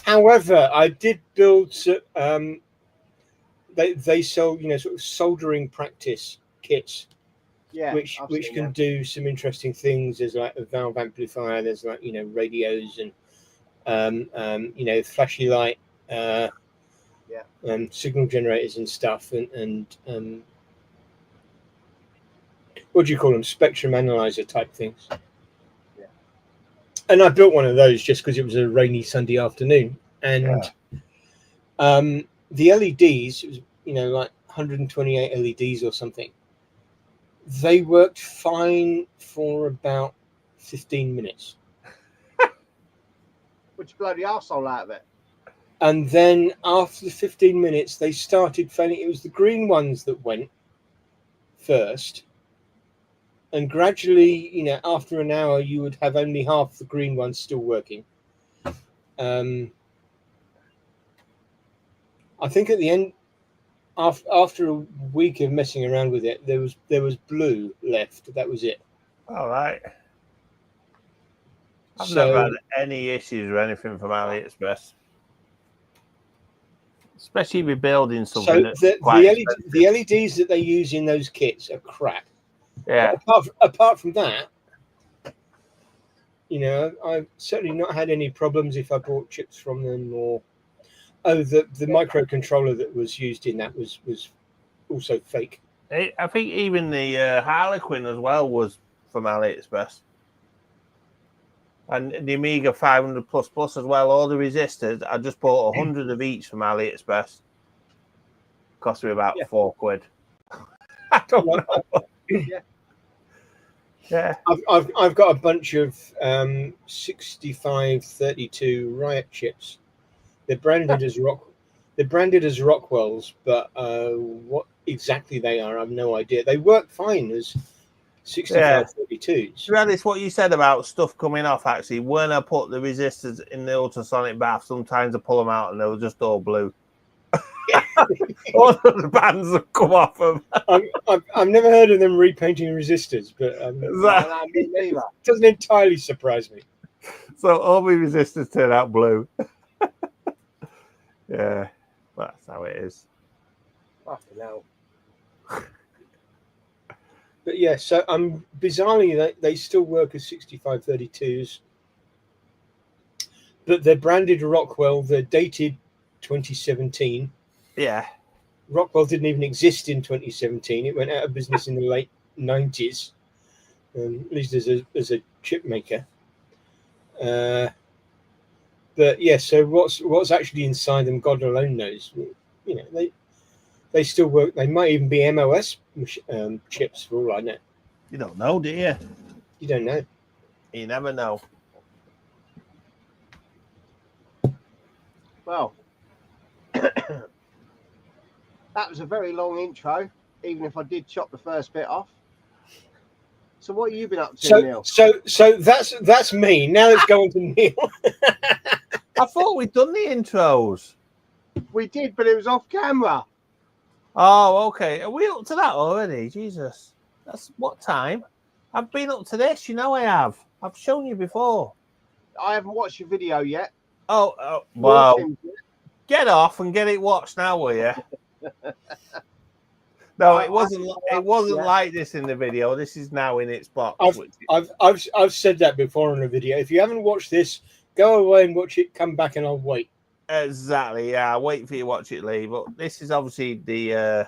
However, I did build. They sell sort of soldering practice kits. Yeah, which can do some interesting things. There's like a valve amplifier. There's like radios and flashy light. Signal generators and stuff, and what do you call them? Spectrum analyzer type things. Yeah. And I built one of those just because it was a rainy Sunday afternoon, and the LEDs, it was like 128 LEDs or something. They worked fine for about 15 minutes. Which bloody arsehole out of it. And then after 15 minutes, they started failing. It was the green ones that went first. And gradually, after an hour, you would have only half the green ones still working. I think at the end, after a week of messing around with it, there was blue left. That was it. All right. I've never had any issues or anything from AliExpress. Especially with building something. So the LEDs that they use in those kits are crap. Yeah. Apart from that, I've certainly not had any problems if I bought chips from them or. Oh, the microcontroller that was used in that was also fake. I think even the Harlequin as well was from AliExpress. And the Amiga 500 plus as well, all the resistors. I just bought 100 of each from AliExpress. Cost me about £4. I don't know. Yeah. Yeah. I've got a bunch of 6532 Riot chips. They're branded as Rockwells, but what exactly they are, I have no idea. They work fine as 6532s. That is what you said about stuff coming off. Actually, when I put the resistors in the ultrasonic bath, sometimes I pull them out and they were just all blue. All of the bands have come off them. I've never heard of them repainting resistors, but Me neither. it doesn't entirely surprise me. So all my resistors turn out blue. Yeah, that's how it is. Fucking hell. But yeah, so bizarrely they still work as 6532s, but they're branded Rockwell. They're dated 2017. Yeah. Rockwell didn't even exist in 2017. It went out of business in the late 90s, at least as a chip maker. But yeah, so what's actually inside them, God alone knows. You know, they still work. They might even be MOS chips for all I know. You don't know, do you? You don't know. You never know. Well, that was a very long intro, even if I did chop the first bit off. So what have you been up to, Neil? So that's me. Now let's go on to Neil. I thought we'd done the intros. We did, but it was off camera. Oh, okay. Are we up to that already? Jesus. That's what time? I've been up to this. You know I have. I've shown you before. I haven't watched your video yet. Oh wow. Get off and get it watched now, will you? No, it wasn't. It wasn't like this in the video. This is now in its box. I've said that before in a video. If you haven't watched this, go away and watch it. Come back and I'll wait. Exactly. Yeah, I'll wait for you to watch it, Lee. But this is obviously the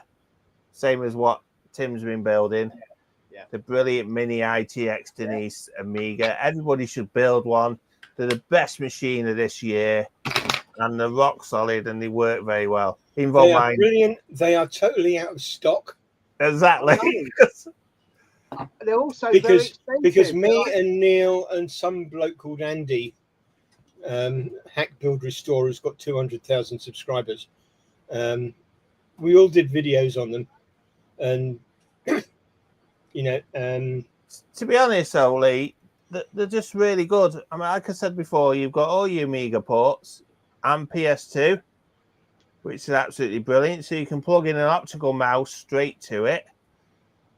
same as what Tim's been building. Yeah. The brilliant mini ITX Denise Amiga. Everybody should build one. They're the best machine of this year, and they're rock solid and they work very well. They are brilliant. They are totally out of stock. Exactly. They're also because very me and Neil and some bloke called Andy, Hack Build Restore, has got 200,000 subscribers. We all did videos on them, and you know, to be honest, though, Lee, they're just really good. I mean, like I said before, you've got all your Amiga ports and PS2, which is absolutely brilliant. So you can plug in an optical mouse straight to it.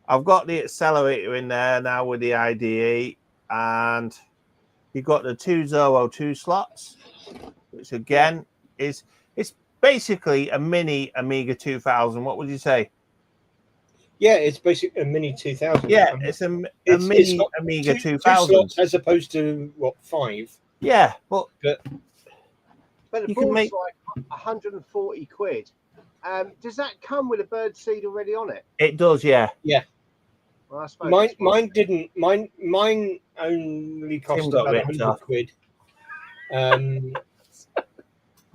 I've got the accelerator in there now with the IDE, and you've got the 202 slots, which again it's basically a mini Amiga 2000. What would you say? Yeah, it's basically a mini 2000. Yeah, it's a mini Amiga 2000. Two slots as opposed to what, 5? Yeah, but the you board's can make like 140 quid. Does that come with a bird seed already on it? It does, yeah. Yeah. Well, I suppose mine didn't. Mine only cost about 100 quid. And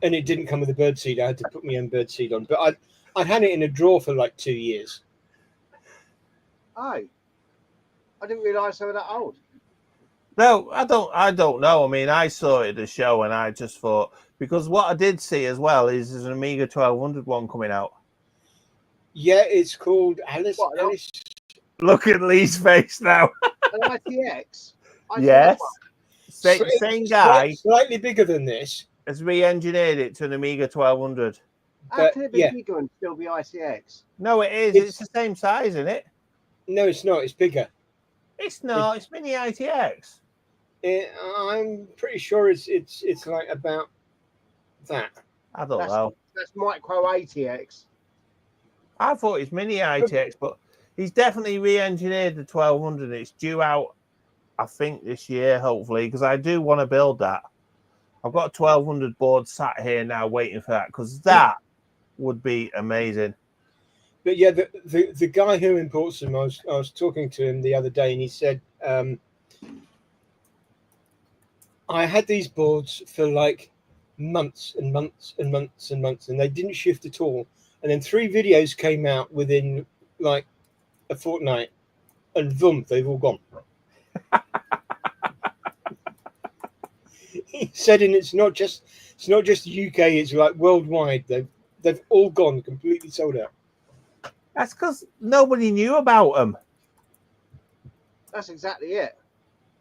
it didn't come with a bird seed. I had to put my own bird seed on. But I'd had it in a drawer for like 2 years. Oh, I didn't realise they were that old. No, I don't know. I mean, I saw it at the show and I just thought, because what I did see as well is there's an Amiga 1200 one coming out. Yeah, it's called Alice. Look at Lee's face now. An ITX? Yes. Same guy. Slightly bigger than this. Has re-engineered it to an Amiga 1200. How can it be bigger and still be ITX? No, it is. It's the same size, isn't it? No, it's not. It's bigger. It's not. It's mini ITX. I'm pretty sure it's like about that. I don't know. That's micro ATX. I thought it's mini ITX, but he's definitely re-engineered the 1200. It's due out, I think, this year, hopefully, because I do want to build that. I've got a 1200 board sat here now waiting for that, because that would be amazing. But yeah, the guy who imports them, I was talking to him the other day, and he said I had these boards for like months and months and months and months, and they didn't shift at all. And then 3 videos came out within like a fortnight, and boom, they've all gone. He said, and it's not just UK, it's like worldwide. They've all gone, completely sold out. That's because nobody knew about them. That's exactly it.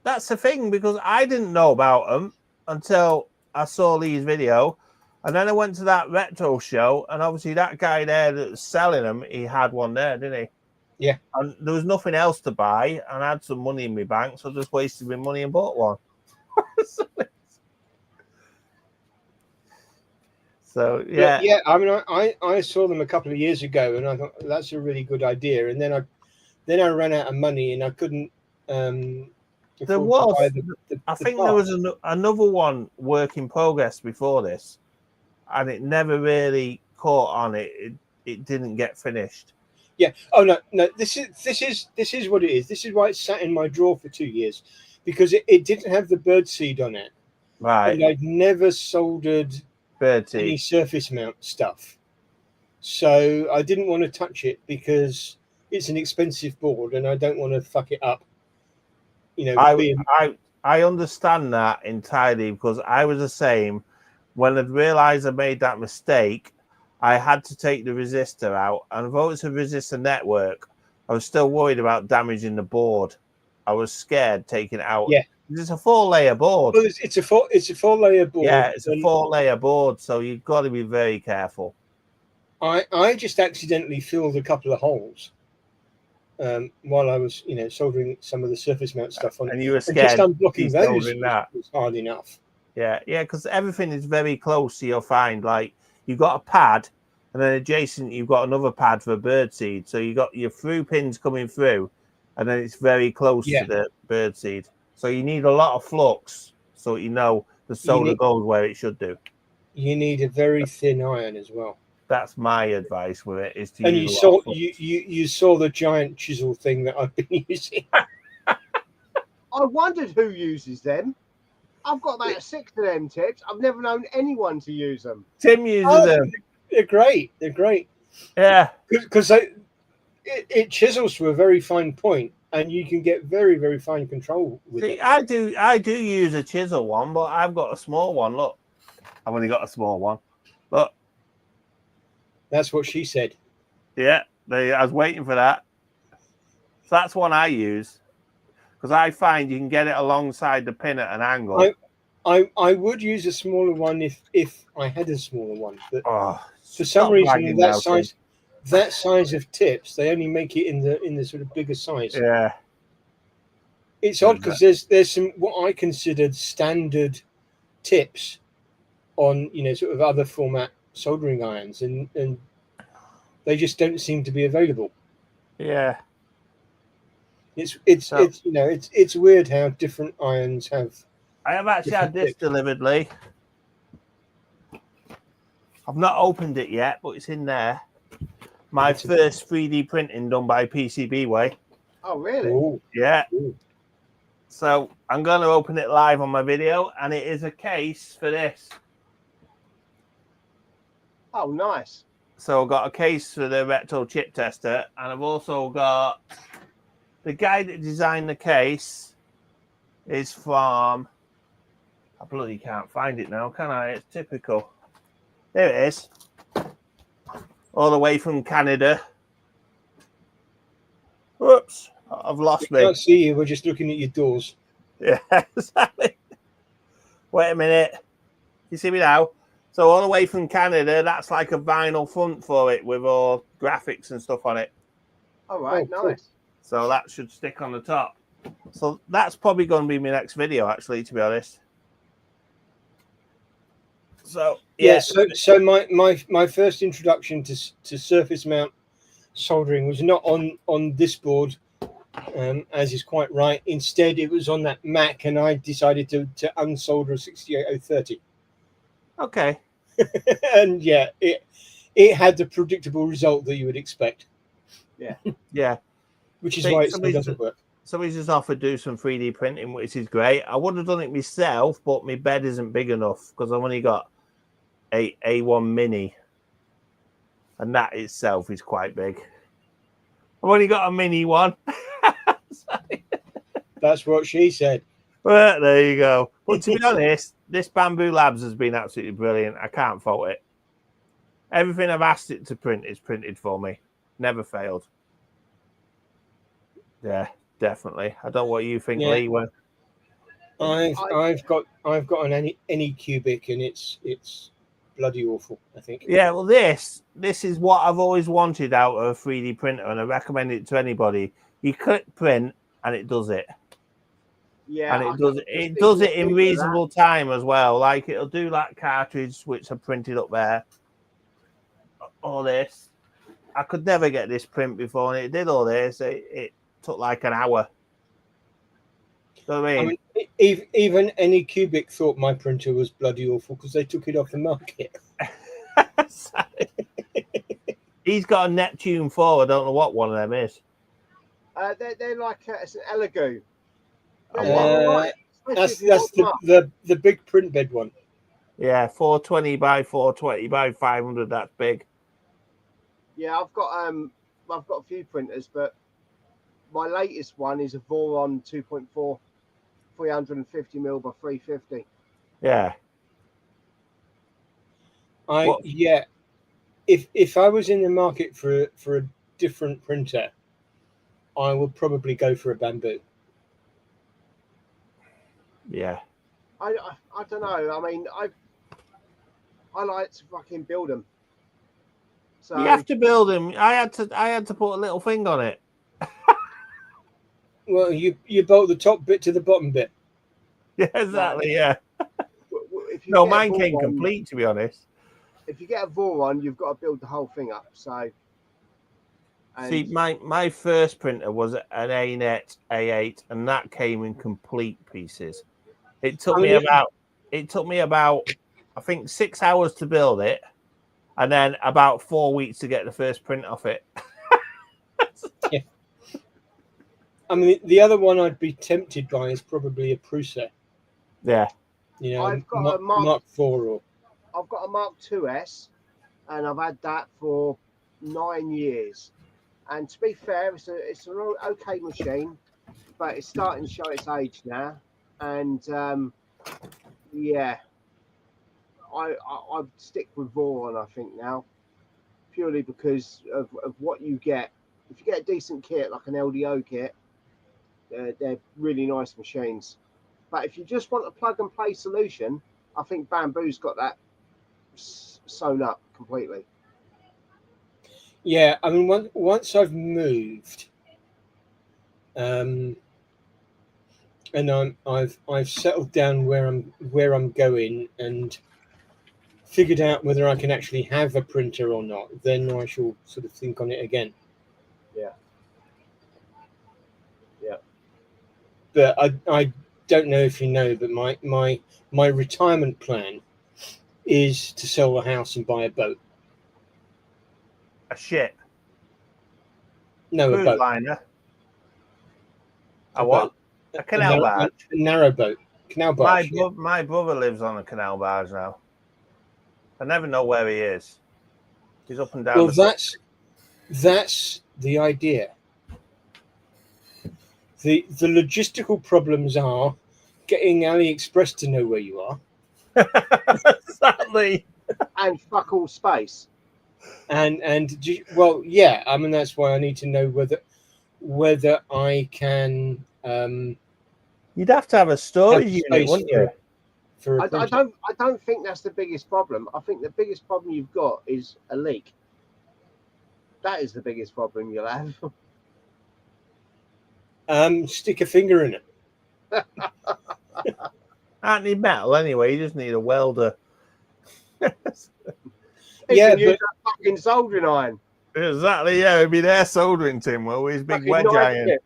That's the thing, because I didn't know about them until I saw Lee's video. And then I went to that retro show, and obviously that guy there that was selling them, he had one there, didn't he? Yeah. And there was nothing else to buy, and I had some money in my bank, so I just wasted my money and bought one. So yeah. But yeah, I mean, I saw them a couple of years ago, and I thought that's a really good idea. And then I ran out of money, and I couldn't. There was, I think there was another one work in progress before this, and it never really caught on. It didn't get finished. Yeah. Oh no. This is what it is. This is why it sat in my drawer for 2 years, because it didn't have the bird seed on it. Right. And I'd never soldered any surface mount stuff, so I didn't want to touch it because it's an expensive board, and I don't want to fuck it up. You know, I understand that entirely, because I was the same. When I'd realised I made that mistake, I had to take the resistor out, and although it's a resistor network, I was still worried about damaging the board. I was scared taking it out. Yeah, it's a 4-layer board. Well, it's a 4-layer board. Yeah, it's a 4-layer board, so you've got to be very careful. I just accidentally filled a couple of holes while I was, soldering some of the surface mount stuff on. And you were scared. And just unblocking those was hard enough. Yeah, because everything is very close. So you'll find, like, you've got a pad, and then adjacent you've got another pad for birdseed. So you got your through pins coming through, and then it's very close to the birdseed. So you need a lot of flux, so you know the solder goes where it should do. You need a very thin iron as well. That's my advice with it. Is to and use you saw the giant chisel thing that I've been using. I wondered who uses them. I've got about 6 of them tips. I've never known anyone to use them. Tim uses them. They're great. They're great. Yeah, because it chisels to a very fine point, and you can get very, very fine control with it. I do use a chisel one, but I've got a small one. Look, I've only got a small one. Look. That's what she said. Yeah, I was waiting for that. So that's one I use, because I find you can get it alongside the pin at an angle. I would use a smaller one if I had a smaller one, but for some reason that size of tips, they only make it in the sort of bigger size. Yeah, it's odd because there's some what I considered standard tips on sort of other format soldering irons, and they just don't seem to be available. Yeah, it's weird how different irons have. I have actually had this delivered, Lee. I've not opened it yet, but it's in there. My first 3D printing done by PCB Way. Oh, really? Ooh. Yeah. Ooh. So I'm going to open it live on my video, and it is a case for this. Oh, nice. So I've got a case for the rectal chip tester, and I've also got the guy that designed the case is from, I bloody can't find it now, can I? It's typical. There it is. All the way from Canada. Whoops, I've lost me. I can't see you, we're just looking at your doors. Yeah, exactly. Wait a minute. You see me now? So all the way from Canada, that's like a vinyl front for it with all graphics and stuff on it. All right, cool. Nice. So that should stick on the top. So that's probably going to be my next video, actually, to be honest. So yeah. So my first introduction to surface mount soldering was not on this board, as is quite right. Instead, it was on that Mac, and I decided to unsolder a 68030. Okay. And yeah, it had the predictable result that you would expect. Yeah. Yeah. Which is why it still doesn't work. Somebody's just offered to do some 3D printing, which is great. I would have done it myself, but my bed isn't big enough because I've only got a A1 Mini, and that itself is quite big. I've only got a mini one. That's what she said. Well, there you go. But to be honest, this Bamboo Labs has been absolutely brilliant. I can't fault it. Everything I've asked it to print is printed for me. Never failed. Yeah, definitely. I don't know what you think, Yeah. Lee. When I've got an any cubic, and it's bloody awful, I think. yeah, well, this is what I've always wanted out of a 3D printer, and I recommend it to anybody. You click print, and it does it. Yeah, And it does it in reasonable time as well. Like it'll do that cartridge which I printed up there. All this. I could never get this print before, and it did all this. It took like an hour. You know what I mean? Even any cubic thought my printer was bloody awful because they took it off the market. He's got a Neptune 4. I don't know what one of them is. They're like it's an Elegoo. That's the big print bed one. Yeah, 420 by 420 by 500. That's big. Yeah, I've got a few printers, but my latest one is a Voron 2.4, 350mm by 350. Yeah. If I was in the market for a different printer, I would probably go for a Bamboo. Yeah. I don't know. I mean, I like to fucking build them. So you have to build them. I had to put a little thing on it. Well, you bolt the top bit to the bottom bit. Yeah, exactly. Yeah. No, mine came complete, to be honest. If you get a Voron, you've got to build the whole thing up. So, see, my first printer was an ANET A8, and that came in complete pieces. It took me about I think 6 hours to build it, and then about 4 weeks to get the first print off it. Yeah. I mean, the other one I'd be tempted by is probably a Prusa. Yeah. You know, I've got a Mark IV or. I've got a Mark IIS, and I've had that for 9 years. And to be fair, it's an okay machine, but it's starting to show its age now. And yeah, I stick with Voron, I think now, purely because of what you get. If you get a decent kit like an LDO kit, they're really nice machines. But if you just want a plug and play solution, I think Bamboo's got that sewn up completely. Yeah, I mean, once I've moved, and I've settled down where I'm going and figured out whether I can actually have a printer or not, then I shall sort of think on it again. Yeah. Yeah. But I don't know if you know, but my retirement plan is to sell the house and buy a boat. A ship. No, a boat. Liner. A what? A canal barge. A narrow boat. Canal barge. My brother lives on a canal barge now. I never know where he is. He's up and down. Well, that's the idea. The logistical problems are getting AliExpress to know where you are. Exactly. And fuck all space. And well, yeah. I mean, that's why I need to know whether I can. You'd have to have a storage unit, wouldn't you? I don't think that's the biggest problem. I think the biggest problem you've got is a leak. That is the biggest problem you'll have. Stick a finger in it. I don't need metal anyway. You just need a welder. Yeah, but fucking soldering iron. Exactly. Yeah, it'd be there soldering Tim with his big wedge iron.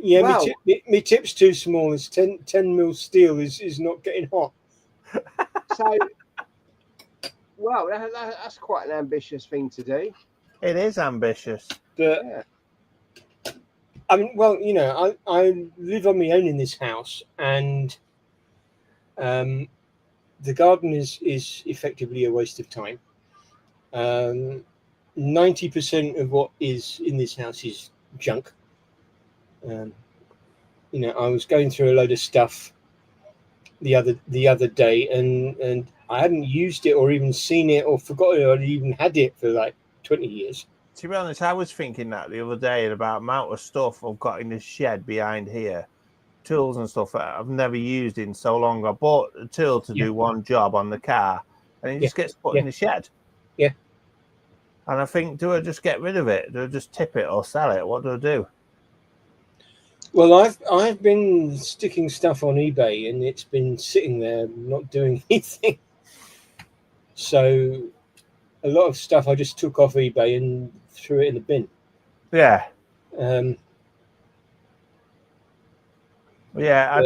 Yeah, well, my tip's too small. It's 10 mil steel is not getting hot. So, well, that's quite an ambitious thing to do. It is ambitious. But I mean, well, I live on my own in this house, and the garden is effectively a waste of time. 90% of what is in this house is junk. I was going through a load of stuff the other day, and I hadn't used it or even seen it or forgotten I'd even had it for like 20 years. To be honest, I was thinking that the other day about the amount of stuff I've got in the shed behind here, tools and stuff that I've never used in so long. I bought a tool to do one job on the car, and it just gets put in the shed. Yeah. And I think, do I just get rid of it? Do I just tip it or sell it? What do I do? Well, I've been sticking stuff on eBay, and it's been sitting there not doing anything. So a lot of stuff I just took off eBay and threw it in the bin. Yeah. Yeah, I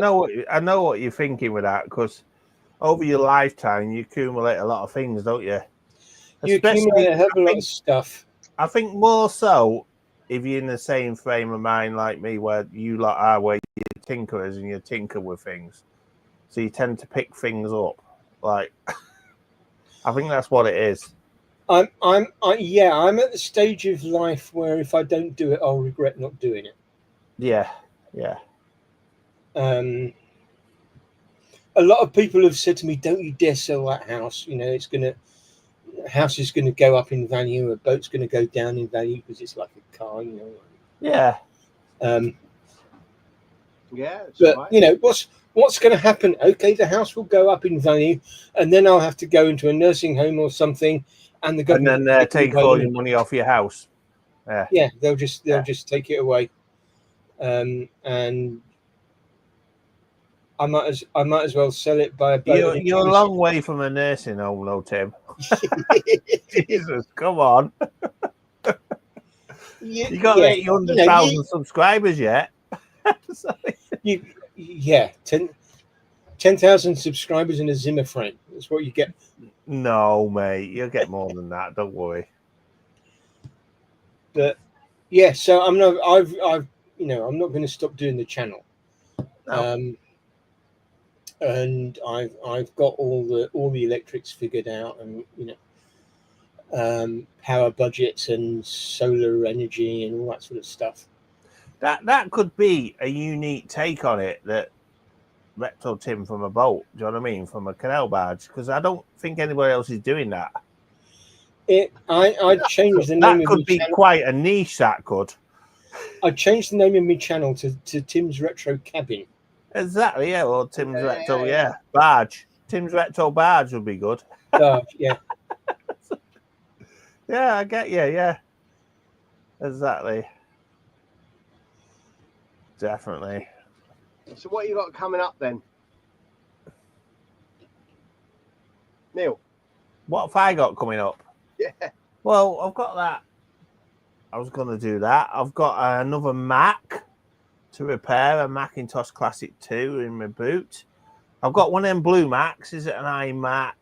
know what you're thinking with that, because over your lifetime you accumulate a lot of things, don't you? you accumulate a hell of a lot of stuff. I think more so if you're in the same frame of mind like me, where you lot are, where you're tinkerers and you tinker with things, so you tend to pick things up. Like, I think that's what it is. I'm at the stage of life where if I don't do it, I'll regret not doing it. Yeah. A lot of people have said to me, "Don't you dare sell that house. House is gonna go up in value. A boat's gonna go down in value because it's like a car, Yeah. Yeah. But right. what's going to happen? Okay, the house will go up in value, and then I'll have to go into a nursing home or something, and the government And then take all your money off your house. Yeah, they'll just take it away, and I might as well sell it by a boat. You're a long way from a nursing home, though, Tim. Jesus, come on. You got 800,000 subscribers yet? 10,000 subscribers in a Zimmer frame. That's what you get. No, mate, you'll get more than that. Don't worry. But yeah, so I'm not going to stop doing the channel. No. And I've got all the electrics figured out, and power budgets and solar energy and all that sort of stuff. That could be a unique take on it, that Retro Tim from a boat. Do you know what I mean? From a canal barge, because I don't think anybody else is doing that. I changed the name. That could be quite a niche. That could. I changed the name of my channel to Tim's Retro Cabin. Exactly. Yeah. Well, Tim's Retro. Yeah. Barge. Tim's Retro Barge would be good. Barge. Yeah. Yeah, I get you. Yeah. Exactly. Definitely. So what you got coming up then, Neil? What have I got coming up? Yeah. Well, I've got that. I was going to do that. I've got another Mac to repair, a Macintosh Classic 2 in my boot. I've got one of them blue Macs. Is it an iMac?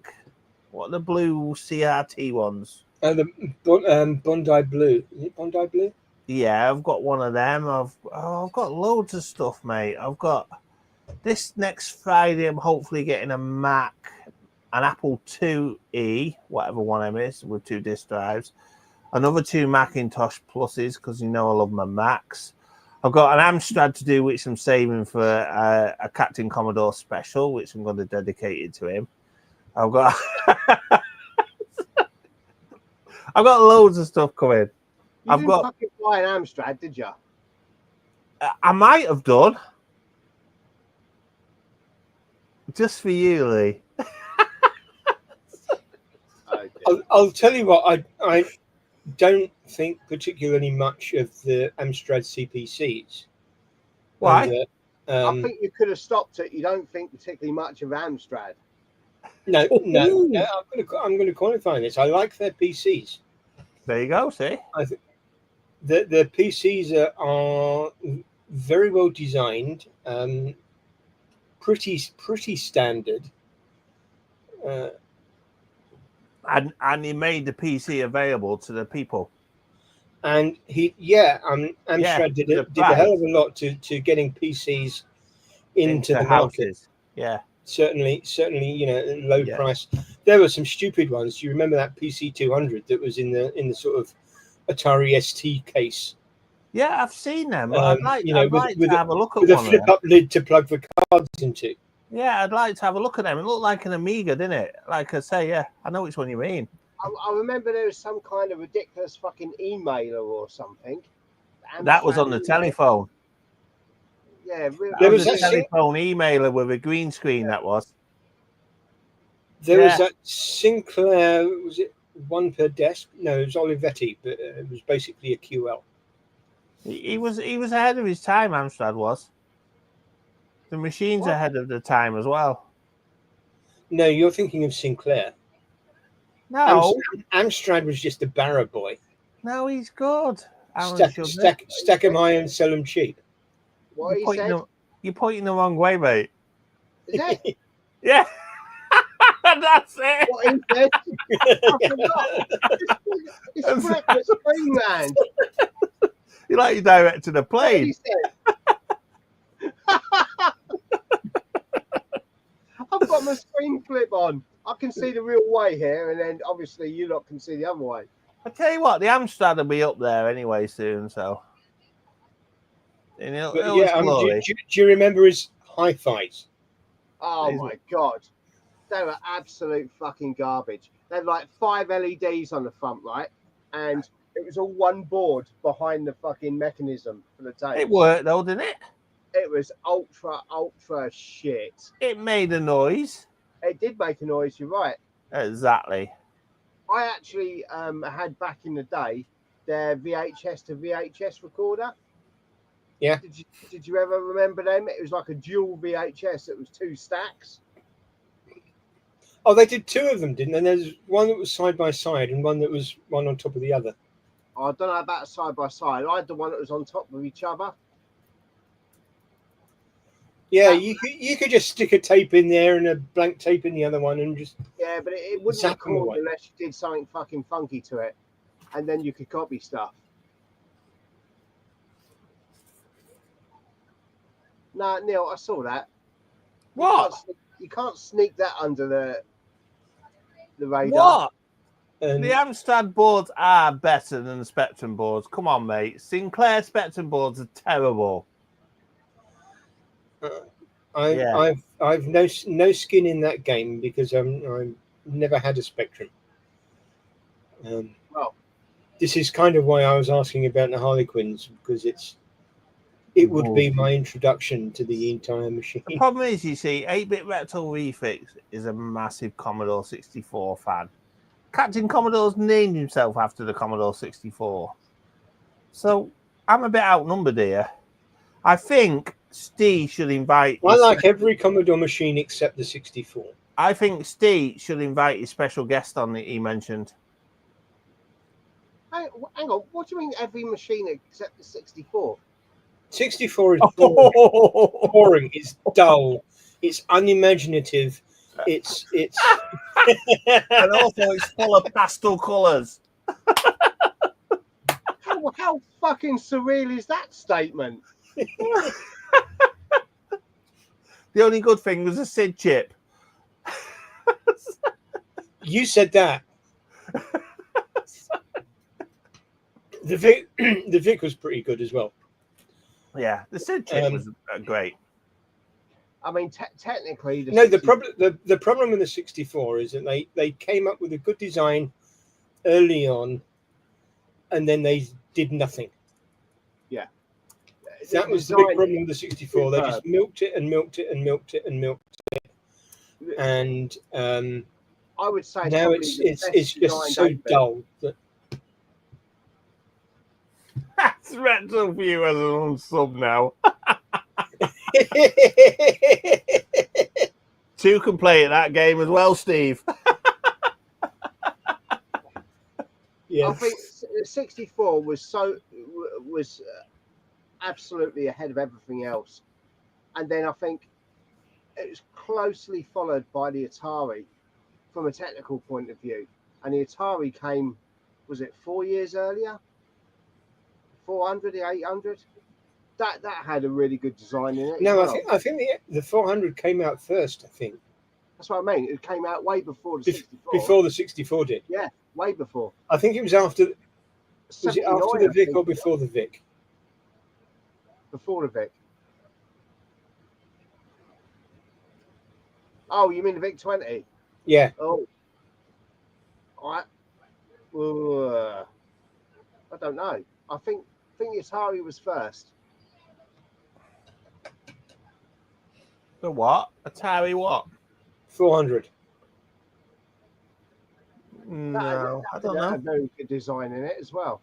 What are the blue CRT ones? The Bondi Blue. Is it Bondi Blue? Yeah, I've got one of them. I've got loads of stuff, mate. I've got this next Friday. I'm hopefully getting a Mac, an Apple IIe, whatever one of them is, with 2 disk drives. Another 2 Macintosh Pluses, because I love my Macs. I've got an Amstrad to do, which I'm saving for a Captain Commodore special, which I'm going to dedicate it to him. I've got I've got loads of stuff coming. You didn't fucking buy an Amstrad, did you? I might have done. Just for you, Lee. Okay. I'll tell you what, I don't think particularly much of the Amstrad CPCs. Why? I think you could have stopped it. You don't think particularly much of Amstrad. No. I'm going to qualify this. I like their PCs. There you go. See, I think the PCs are very well designed, pretty standard. And he made the PC available to the people. And Amstrad did the a hell price of a lot to getting PCs into the market. houses. Yeah. Certainly, you know, at low Yeah. price. There were some stupid ones. Do you remember that PC 200 that was in the sort of Atari ST case? Yeah, I've seen them. But You know, I'd like to have a look at with a one of flip them. up lid to plug the cards into. Yeah, I'd like to have a look at them. It looked like an Amiga, didn't it? Like I say, yeah, I know which one you mean. I remember there was some kind of ridiculous fucking emailer or something. That was Amstrad on the email. telephone. Yeah, really. There That was was a telephone emailer with a green screen. That was. There Yeah. was that Sinclair. Was it one per desk? No, it was Olivetti, but it was basically a QL. He was ahead of his time. Amstrad was. The machine's What? ahead of the time as well. No, you're thinking of Sinclair. No, Amstrad was just a barra boy. no, he's good. Stack them high and sell them cheap. What he said? You're pointing the wrong way, mate. Is it? Yeah, that's it. What he said? I forgot. It's breakfast Greenland. You like you directed a What plane. he said? I've got my screen flip on. I can see the real way here, and then obviously you lot can see the other way. I tell you what, the Amstrad will be up there anyway soon. So, and do you remember his hi-fis? Oh my god, they were absolute fucking garbage. They had like 5 LEDs on the front, right, and it was all one board behind the fucking mechanism for the tape. It worked though, didn't it? It was ultra shit. It made a noise. It did make a noise. You're right. Exactly. I actually had back in the day their VHS to VHS recorder. Yeah. Did you ever remember them? It was like a dual VHS. It was 2 stacks. Oh, they did 2 of them, didn't they? And there's one that was side by side and one that was one on top of the other. I don't know about side by side. I had the one that was on top of each other. Yeah, you could just stick a tape in there and a blank tape in the other one and just but it wouldn't zap them record away. unless you did something fucking funky to it, and then you could copy stuff. No, Neil, I saw that. What? You can't sneak that under the radar. What? And The Amstrad boards are better than the Spectrum boards. Come on, mate. Sinclair Spectrum boards are terrible. I've no skin in that game because I've never had a Spectrum. Well, this is kind of why I was asking about the Harlequins, because it would be my introduction to the entire machine. The problem is, you see, 8-Bit Retro Refix is a massive Commodore 64 fan. Captain Commodore's named himself after the Commodore 64. So I'm a bit outnumbered here. I think Steve should invite... I like every Commodore machine except the 64. I think Steve should invite his special guest on that he mentioned. hang on. What do you mean every machine except the 64? 64 is boring. Boring. It's dull. It's unimaginative. It's And also it's full of pastel colours. How fucking surreal is that statement? The only good thing was a SID chip. You said that. The Vic was pretty good as well. Yeah, the SID chip was great. I mean, technically, the problem with the 64 is that they came up with a good design early on, and then they did nothing. Yeah, that was the big problem with the 64. They just milked it and milked it and milked it and milked it, and I would say now it's just so dull that. That's Retro View as an unsub now. 2 can play at that game as well, Steve. Yeah, I think 64 was absolutely ahead of everything else, and then I think it was closely followed by the Atari from a technical point of view, and the Atari came, was it 4 years earlier? 400, the 800. That had a really good design in it. No, as well. I think the 400 came out first. I think That's what I mean. It came out way before the 64. before the 64 did. Yeah, way before. I think it was after. Was it after 79, the I Vic think. or before the Vic? Before the Vic. Oh, you mean the Vic 20? Yeah. Oh. I don't know. I think Atari was first. The what? Atari what? 400. No, I don't That know. had very good design in it as well.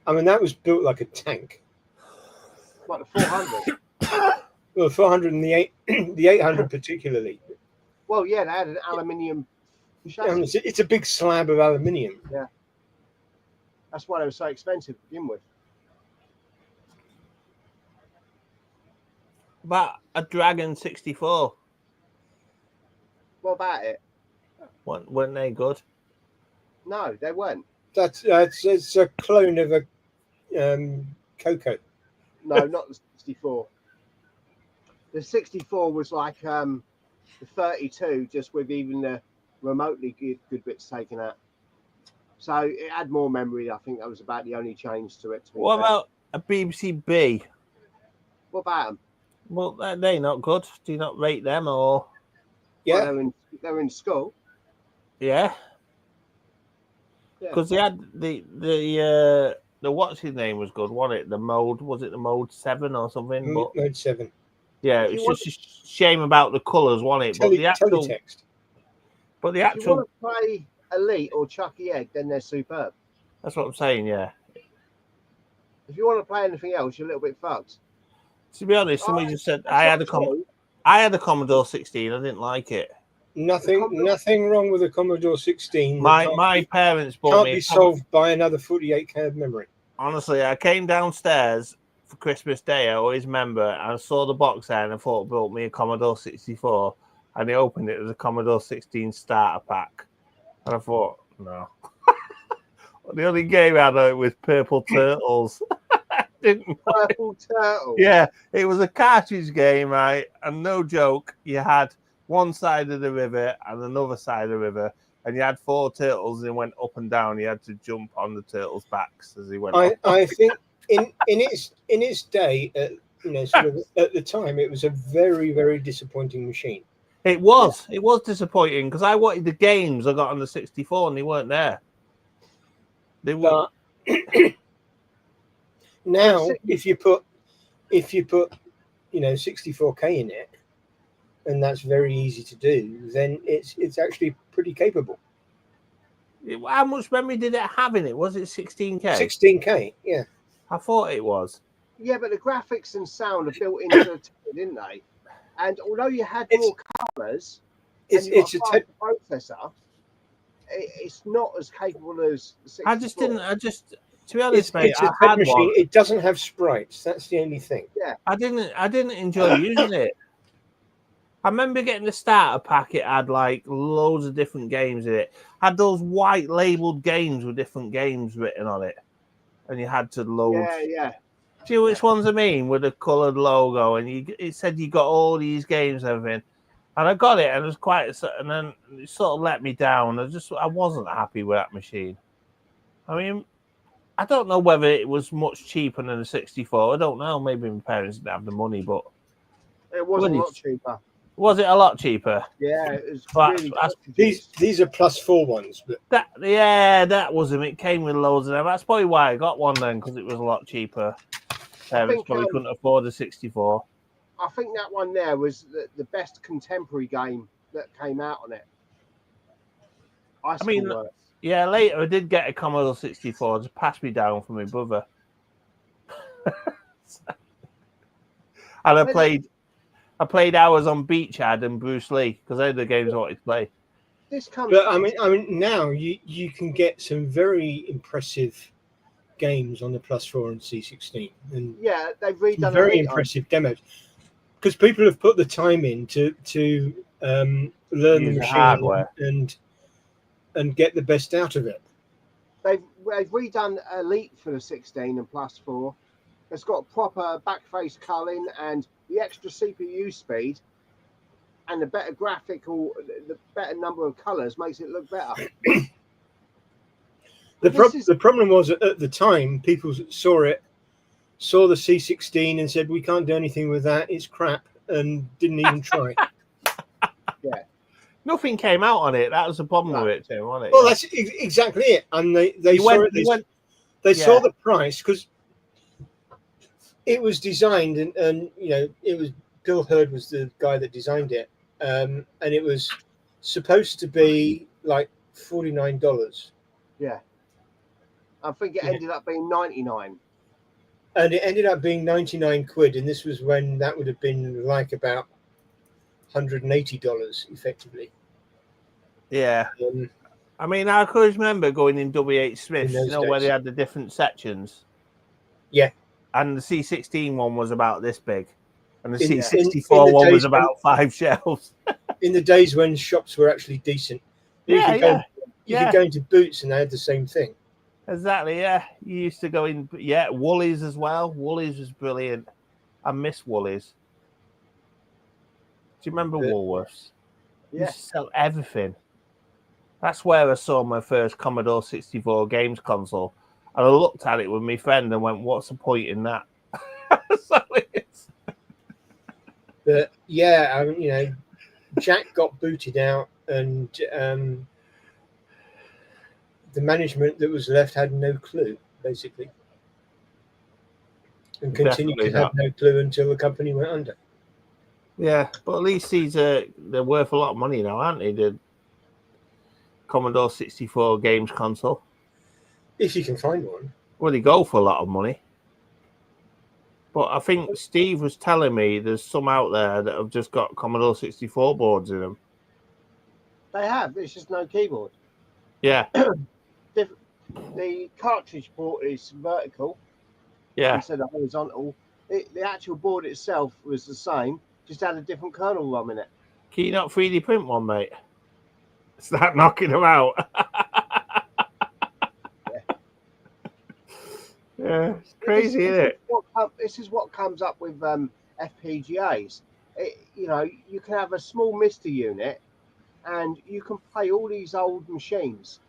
I mean, that was built like a tank. Like the 400. Well, the 400 and the 800 particularly. Well, yeah, they had an aluminium chassis. It's a big slab of aluminium. Yeah. That's why they were so expensive to begin with. But a Dragon 64. What about it? Weren't they good? No, they weren't. It's a clone of a Coco. No, not the 64. The 64 was like the 32, just with even the remotely good bits taken out. So it had more memory. I think that was about the only change to it. What about a BBC B? What about them? Well, they're not good. Do you not rate them or? Yeah. Well, they're in school. Yeah. Yeah. Because they had the what's his name was good, wasn't it? The mode 7 or something? But Mode 7. yeah, it's just a shame about the colours, wasn't it? But the actual teletext. But the If you actual want to play Elite or Chucky Egg, then they're superb. that's what I'm saying, yeah. If you want to play anything else, you're a little bit fucked. To be honest, somebody just said I had a Commodore 16, I didn't like it. Nothing wrong with a Commodore 16. My parents bought can't me be solved by another 48K of memory. Honestly, I came downstairs for Christmas Day, I always remember, and I saw the box there and I thought bought me a Commodore 64, and they opened it as a Commodore 16 starter pack. And I thought, no. The only game I had was Purple Turtles. Purple Turtle. Yeah, it was a cartridge game, right? And no joke, you had one side of the river and another side of the river, and you had 4 turtles and they went up and down. You had to jump on the turtles' backs as they went. I think in its day, sort of at the time, it was a very, very disappointing machine. It was disappointing because I wanted the games I got on the 64 and they weren't there. They were. Now, if you put 64K in it, and that's very easy to do, then it's actually pretty capable. How much memory did it have in it? Was it 16K? 16K, yeah. I thought it was. Yeah, but the graphics and sound are built into the TV, didn't they? And although you had more colours, it's a processor. It's not as capable as the 64. To be honest, mate, it's a TED machine. It doesn't have sprites. That's the only thing. Yeah, I didn't enjoy using it. I remember getting the starter pack. It had like loads of different games in it. Had those white labeled games with different games written on it, and you had to load. Yeah. Do you know which ones I mean? With a coloured logo, and it said you got all these games and everything. And I got it, and it was and then it sort of let me down. I wasn't happy with that machine. I mean, I don't know whether it was much cheaper than the 64. I don't know. Maybe my parents didn't have the money, but it was a lot cheaper. Was it a lot cheaper? Yeah, it was really these are +4 ones. But that was them. It came with loads of them. That's probably why I got one then, because it was a lot cheaper. Parents probably couldn't afford a 64. I think that one there was the best contemporary game that came out on it. Yeah, later I did get a Commodore 64 to pass me down for my brother. And I played hours on Beachhead and Bruce Lee because they're the games I wanted to play. But I mean, now you can get some very impressive games on the +4 and C16, and yeah, they've redone very impressive demos because people have put the time in to learn the machine and get the best out of it. they've redone Elite for the 16 and Plus 4. It's got proper backface culling and the extra CPU speed and the better graphical, the better number of colours makes it look better. The problem was at the time people saw the C16 and said we can't do anything with that. It's crap, and didn't even try. Yeah. Nothing came out on it. That was the problem with it, Tim, wasn't it? Well, that's exactly it. And they saw it. They saw the price because it was designed, and you know, it was Bill Hurd was the guy that designed it, and it was supposed to be like $49. Yeah. I think it ended up being 99. And it ended up being 99 quid, and this was when that would have been like about $180 effectively. Yeah. I mean, I could remember going in W.H. Smith's, you know, where they had the different sections. Yeah. And the C16 one was about this big. And the In C64 one was about 5 shelves. In the days when shops were actually decent. You could go into Boots and they had the same thing. Exactly, yeah. You used to go in, Woolies as well. Woolies was brilliant. I miss Woolies. Do you remember Woolworths? Yeah. You used to sell everything. That's where I saw my first Commodore 64 games console. And I looked at it with my friend and went, what's the point in that? So it's... But yeah, you know, Jack got booted out, and the management that was left had no clue, basically, and continued to have no clue until the company went under. Yeah, but at least they're worth a lot of money now, aren't they? The Commodore 64 games console. If you can find one. Well, they go for a lot of money. But I think Steve was telling me there's some out there that have just got Commodore 64 boards in them. They have. There's just no keyboard. Yeah. The cartridge port is vertical. Yeah. Instead of horizontal. The actual board itself was the same, just had a different kernel ROM in it. Can you not 3D print one, mate? Start knocking them out. Yeah, it's crazy, isn't it? This is what comes up with FPGAs. You know, you can have a small MISTER unit and you can play all these old machines.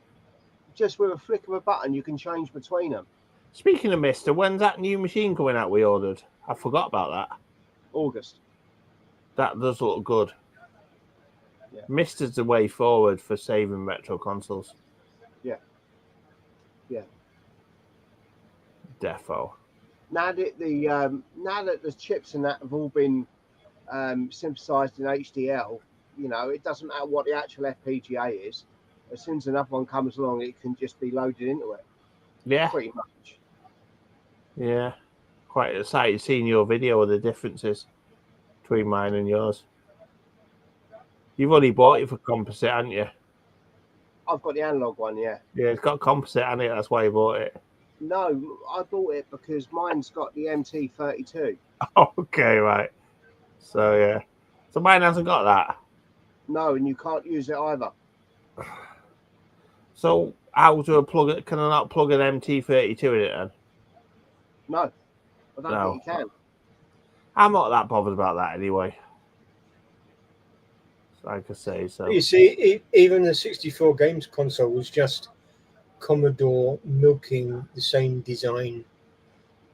Just with a flick of a button, you can change between them. Speaking of MISTER, when's that new machine coming out we ordered? I forgot about that. August. That does look good. Yeah. MISTER's the way forward for saving retro consoles. Yeah. Yeah. Defo. Now that the chips and that have all been synthesized in HDL, you know, it doesn't matter what the actual FPGA is. As soon as another one comes along, it can just be loaded into it. Yeah. Pretty much. Yeah. Quite excited seeing your video of the differences between mine and yours. You've only bought it for composite, haven't you? I've got the analog one, yeah. Yeah, it's got composite, hasn't it? That's why you bought it. No, I bought it because mine's got the MT32. Okay, right. So, yeah. So mine hasn't got that? No, and you can't use it either. So how do I plug it? Can I not plug an MT32 in it then? No, I don't think you can. I'm not that bothered about that anyway. Like I say, so you see, even the 64 games console was just Commodore milking the same design,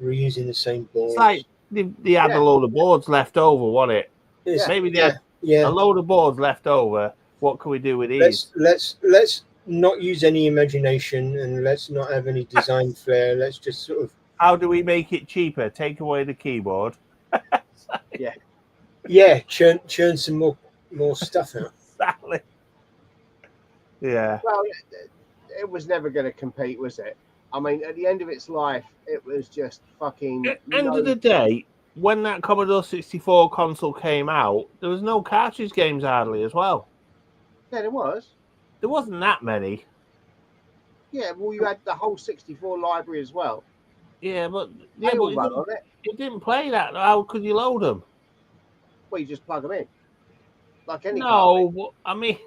reusing the same boards. It's like they had a load of boards left over, wasn't it? Yeah. Maybe they had a load of boards left over. What can we do with these? Let's not use any imagination and let's not have any design flair. Let's just sort of. How do we make it cheaper? Take away the keyboard. Yeah, churn some more stuff out. Exactly. Yeah. Well, it was never going to compete, was it? I mean, at the end of its life, it was just fucking. At the end of the day, when that Commodore 64 console came out, there was no cartridge games hardly as well. Yeah, there was. There wasn't that many. Yeah, well, you had the whole 64 library as well. Yeah, but it didn't play that. How could you load them? Well, you just plug them in. Like any No, I mean,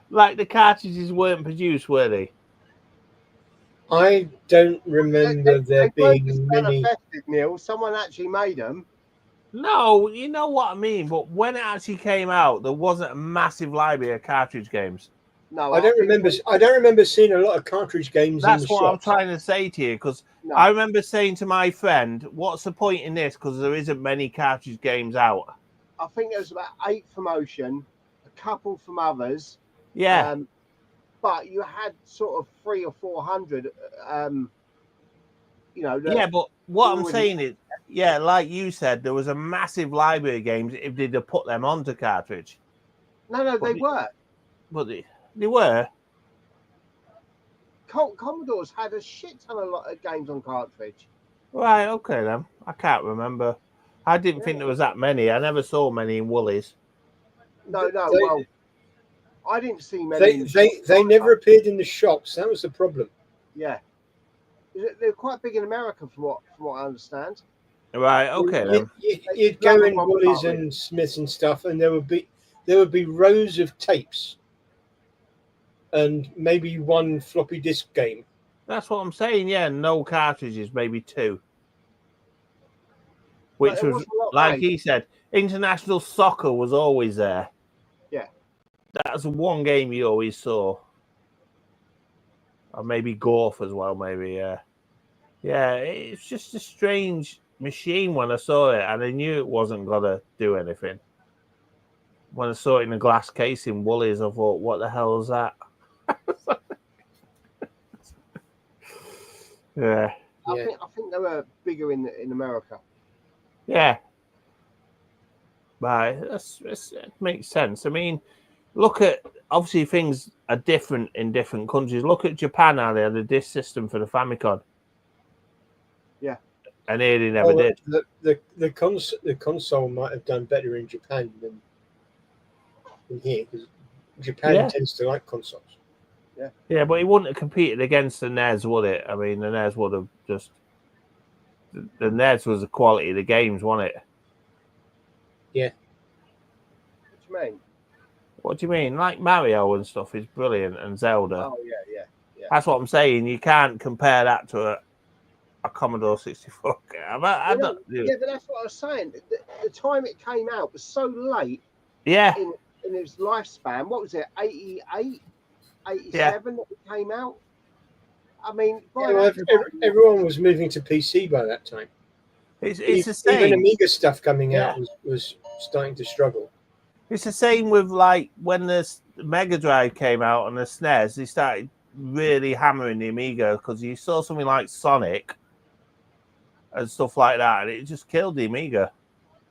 Like the cartridges weren't produced, were they? I don't remember there They weren't just being many. manifested, Neil. Someone actually made them. No, you know what I mean. But when it actually came out, there wasn't a massive library of cartridge games. No, I don't think remember. I don't remember seeing a lot of cartridge games in the That's what I'm shops. trying to say to you, because No. I remember saying to my friend, "What's the point in this? Because there isn't many cartridge games out." I think there was about 8 from Ocean, a couple from others. Yeah, But you had sort of 300 or 400. You know. yeah. But what I'm already- saying is, yeah, like you said, there was a massive library of games if they'd have put them onto cartridge. No, they were. But they were. Commodore's had a shit ton of games on cartridge. Right, okay then. I can't remember. I didn't think there was that many. I never saw many in Woolies. No. They- Well, I didn't see many. in the They shops. never appeared in the shops. That was the problem. Yeah, they're quite big in America, from what I understand. Right, okay then. You'd go in Woolies and Smiths and stuff, and there would be rows of tapes, and maybe one floppy disk game. That's what I'm saying. Yeah, no cartridges, maybe 2. Which But it was, wasn't a lot like made. he said, international soccer was always there. Yeah. That's one game you always saw. Or maybe golf as well, maybe, yeah. Yeah, it's just a strange machine when I saw it, and I knew it wasn't going to do anything. When I saw it in a glass case in Woolies, I thought, what the hell is that? Yeah. I think they were bigger in America. Yeah. Right. It makes sense. I mean, look at, obviously things are different in different countries. Look at Japan, how they had a disc system for the Famicom. Yeah. And here they never did. The console might have done better in Japan than here, because Japan tends to like consoles. Yeah, but it wouldn't have competed against the NES, would it? I mean, the NES would have just... The NES was the quality of the games, wasn't it? Yeah. What do you mean? What do you mean? Like Mario and stuff is brilliant, and Zelda. Oh, yeah. That's what I'm saying. You can't compare that to a Commodore 64. Yeah, but that's what I was saying. The time it came out was so late Yeah. in its lifespan. What was it, 88, 87 that it came out? I mean, everyone was moving to PC by that time. It's the same. Even Amiga stuff coming out was starting to struggle. It's the same with, like, when the Mega Drive came out and the SNES, they started really hammering the Amiga, because you saw something like Sonic and stuff like that, and it just killed the Amiga.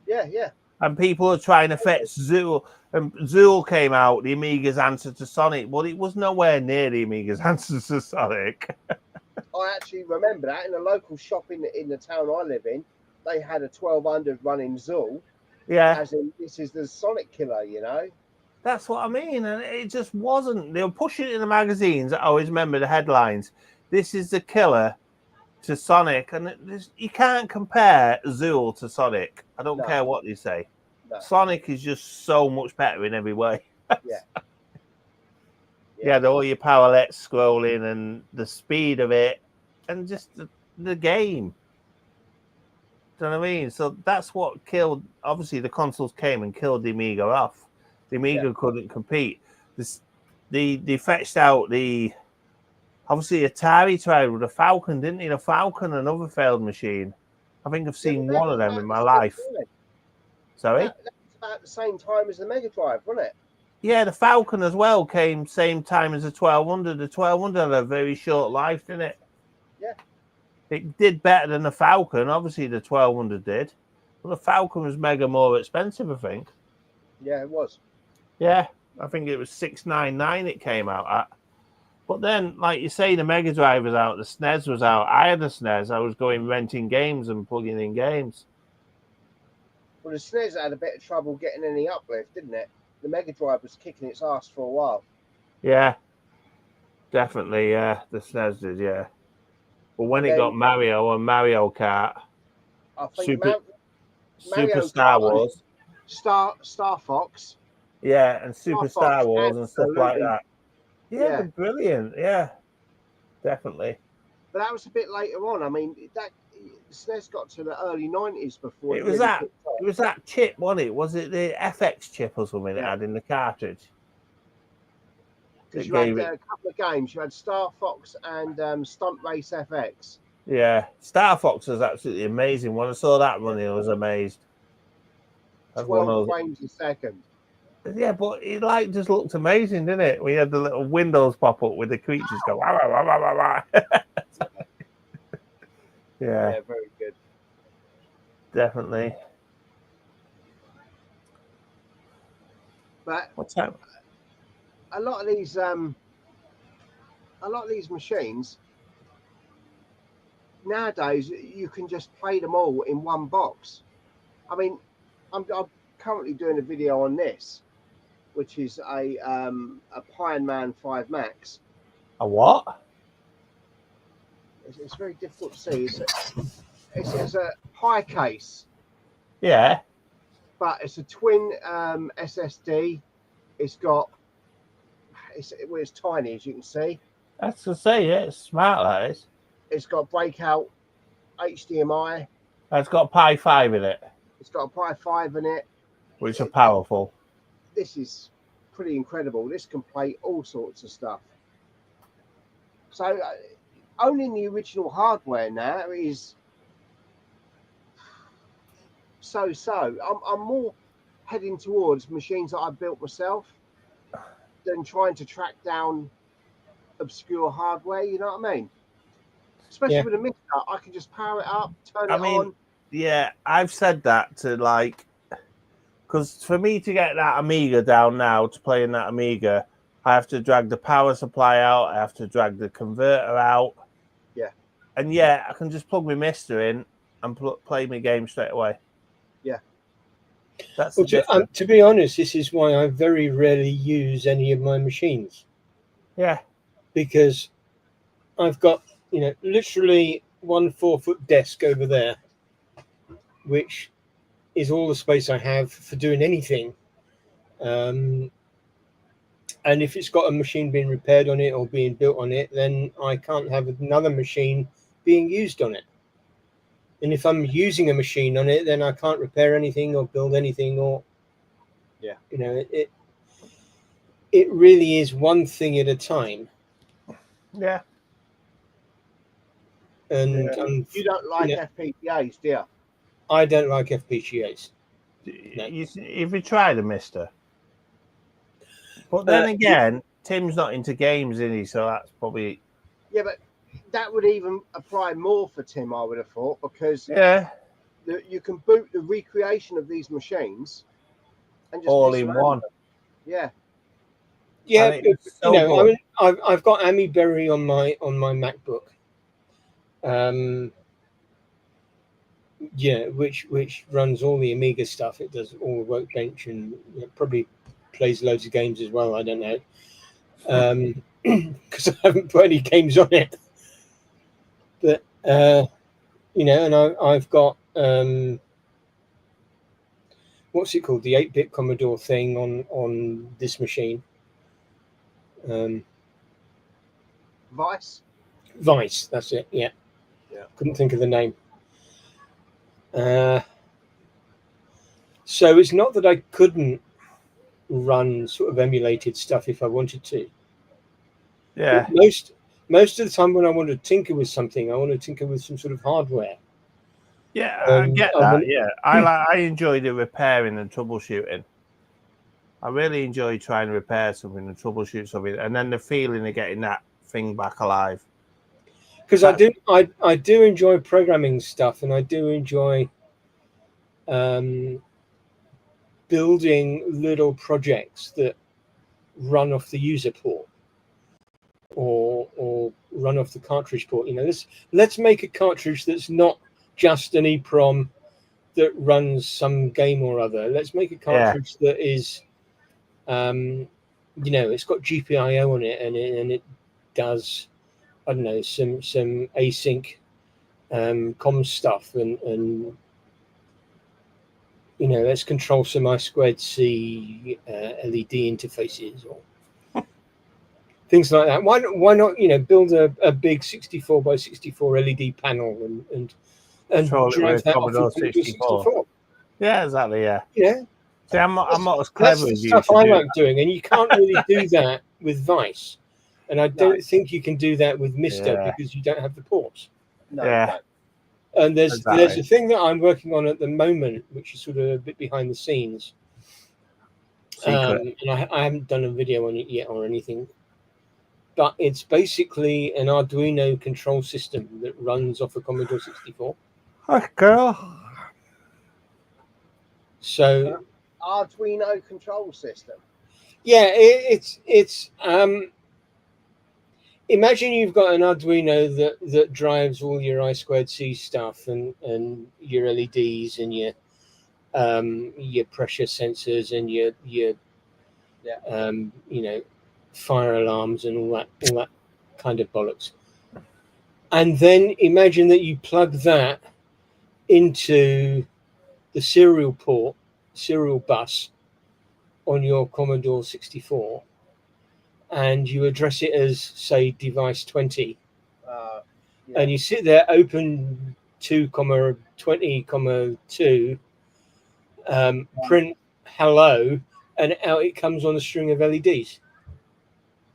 Yeah. And people are trying to fetch Zool. And Zool came out, the Amiga's answer to Sonic, but it was nowhere near the Amiga's answer to Sonic. I actually remember that in a local shop in the town I live in. They had a 1200 running Zool. Yeah. As in, this is the Sonic killer, you know? That's what I mean. And it just wasn't. They were pushing it in the magazines. I always remember the headlines. This is the killer to Sonic. And you can't compare Zool to Sonic. I don't care what they say. No. Sonic is just so much better in every way. Yeah. Yeah, all your parallax scrolling and the speed of it and just the game. Do you know what I mean? So that's what killed. Obviously, the consoles came and killed the Amiga off. The Amiga couldn't compete. They fetched out obviously Atari tried with the Falcon, didn't they? The Falcon, another failed machine. I think I've seen one of them in my life. Sorry? That was about the same time as the Mega Drive, wasn't it? Yeah, the Falcon as well came same time as the 1200. The 1200 had a very short life, didn't it? Yeah. It did better than the Falcon. Obviously, the 1200 did. But the Falcon was mega more expensive, I think. Yeah, it was. Yeah, I think it was $699 it came out at. But then, like you say, the Mega Drive was out, the SNES was out. I had a SNES. I was going renting games and plugging in games. Well, the SNES had a bit of trouble getting any uplift, didn't it? The Mega Drive was kicking its ass for a while. Yeah, definitely. Yeah, the SNES did. Yeah, but when it got Mario and Mario Kart, I think Super Star Wars, Star Fox. Yeah, and Super Star Wars and stuff like absolutely. that. Yeah, Yeah. they're brilliant. Yeah, definitely. But that was a bit later on. I mean, that SNES got to the early 90s before It it was really that. kicked off. It was that chip, wasn't it? Was it the FX chip or something it Yeah. had in the cartridge? Because It you had gave a couple of games. You had Star Fox and Stunt Race FX. Yeah, Star Fox was absolutely amazing. When I saw that running, I was amazed. That's one 12 of those. frames a second. Yeah, but it like just looked amazing, didn't it? We had the little windows pop up with the creatures go. Wah, wah, wah, wah, wah. Yeah, Yeah, very good. definitely. But What's that? a lot of these machines nowadays, you can just play them all in one box. I mean, I'm currently doing a video on this, which is a Pine Man 5 Max. A what? It's very difficult to see. It's a Pi case, Yeah, but it's a twin SSD. It's tiny, as you can see. that's to say, yeah, it's smart. That is. It's got breakout HDMI. It's got Pi 5 in it, It's got a Pi 5 in it. which are powerful. This is pretty incredible. This can play all sorts of stuff. So owning the original hardware now is so. I'm more heading towards machines that I built myself than trying to track down obscure hardware. You know what I mean? Especially with a Mister, I can just power it up, turn it on. Yeah, I've said that to like, because for me to get that Amiga down now to play in that Amiga, I have to drag the power supply out. I have to drag the converter out. Yeah. And yeah, I can just plug my Mister in and play my game straight away. Yeah. That's Well, to be honest, this is why I very rarely use any of my machines. Yeah. Because I've got, literally 1 4-foot desk over there, which is all the space I have for doing anything. And if it's got a machine being repaired on it or being built on it, then I can't have another machine being used on it. And if I'm using a machine on it, then I can't repair anything or build anything or, it really is one thing at a time. Yeah. And you don't like FPGAs, do you? I don't like FPGAs. No. If you tried a Mister, but then again, Tim's not into games, is he? So that's probably but that would even apply more for Tim, I would have thought, because you can boot the recreation of these machines and just all in one. Yeah. Yeah, I mean, I've got Amiberry on my MacBook. Which runs all the Amiga stuff. It does all the Workbench and probably plays loads of games as well. I don't know, because I haven't put any games on it. But and I've got what's it called, the 8-bit Commodore thing on this machine. Vice, that's it. Yeah. Yeah. Couldn't think of the name. So it's not that I couldn't run sort of emulated stuff if I wanted to. Yeah. But most of the time when I want to tinker with something, I want to tinker with some sort of hardware. Yeah, I get that. Yeah, I enjoy the repairing and troubleshooting. I really enjoy trying to repair something and troubleshoot something, and then the feeling of getting that thing back alive. Because I do enjoy programming stuff, and I do enjoy building little projects that run off the user port or run off the cartridge port. Let's make a cartridge that's not just an EEPROM that runs some game or other. Let's make a cartridge that is, it's got GPIO on it, and it does, I don't know, some async comms stuff and you know, let's control some I2C LED interfaces or things like that. Why not, you know, build a big 64 by 64 LED panel and Control it drive with that off Commodore of Commodore 64? Yeah, exactly. Yeah. You know, See, I'm not as that's clever the as you stuff to I do like doing, and you can't really do that with Vice, and I No. don't think you can do that with Mister Yeah. because you don't have the ports. No, Yeah. no. And there's Exactly. a thing that I'm working on at the moment, which is sort of a bit behind the scenes, Secret. and I haven't done a video on it yet or anything. But it's basically an Arduino control system that runs off a Commodore 64. Hi, girl. So Arduino control system. yeah, it's imagine you've got an Arduino that drives all your I2C stuff and your LEDs and your pressure sensors and your Yeah. you know, fire alarms and all that kind of bollocks. And then imagine that you plug that into the serial bus on your Commodore 64, and you address it as, say, device 20, Yeah. and you sit there, open 2,20,2, print hello, and out it comes on a string of LEDs.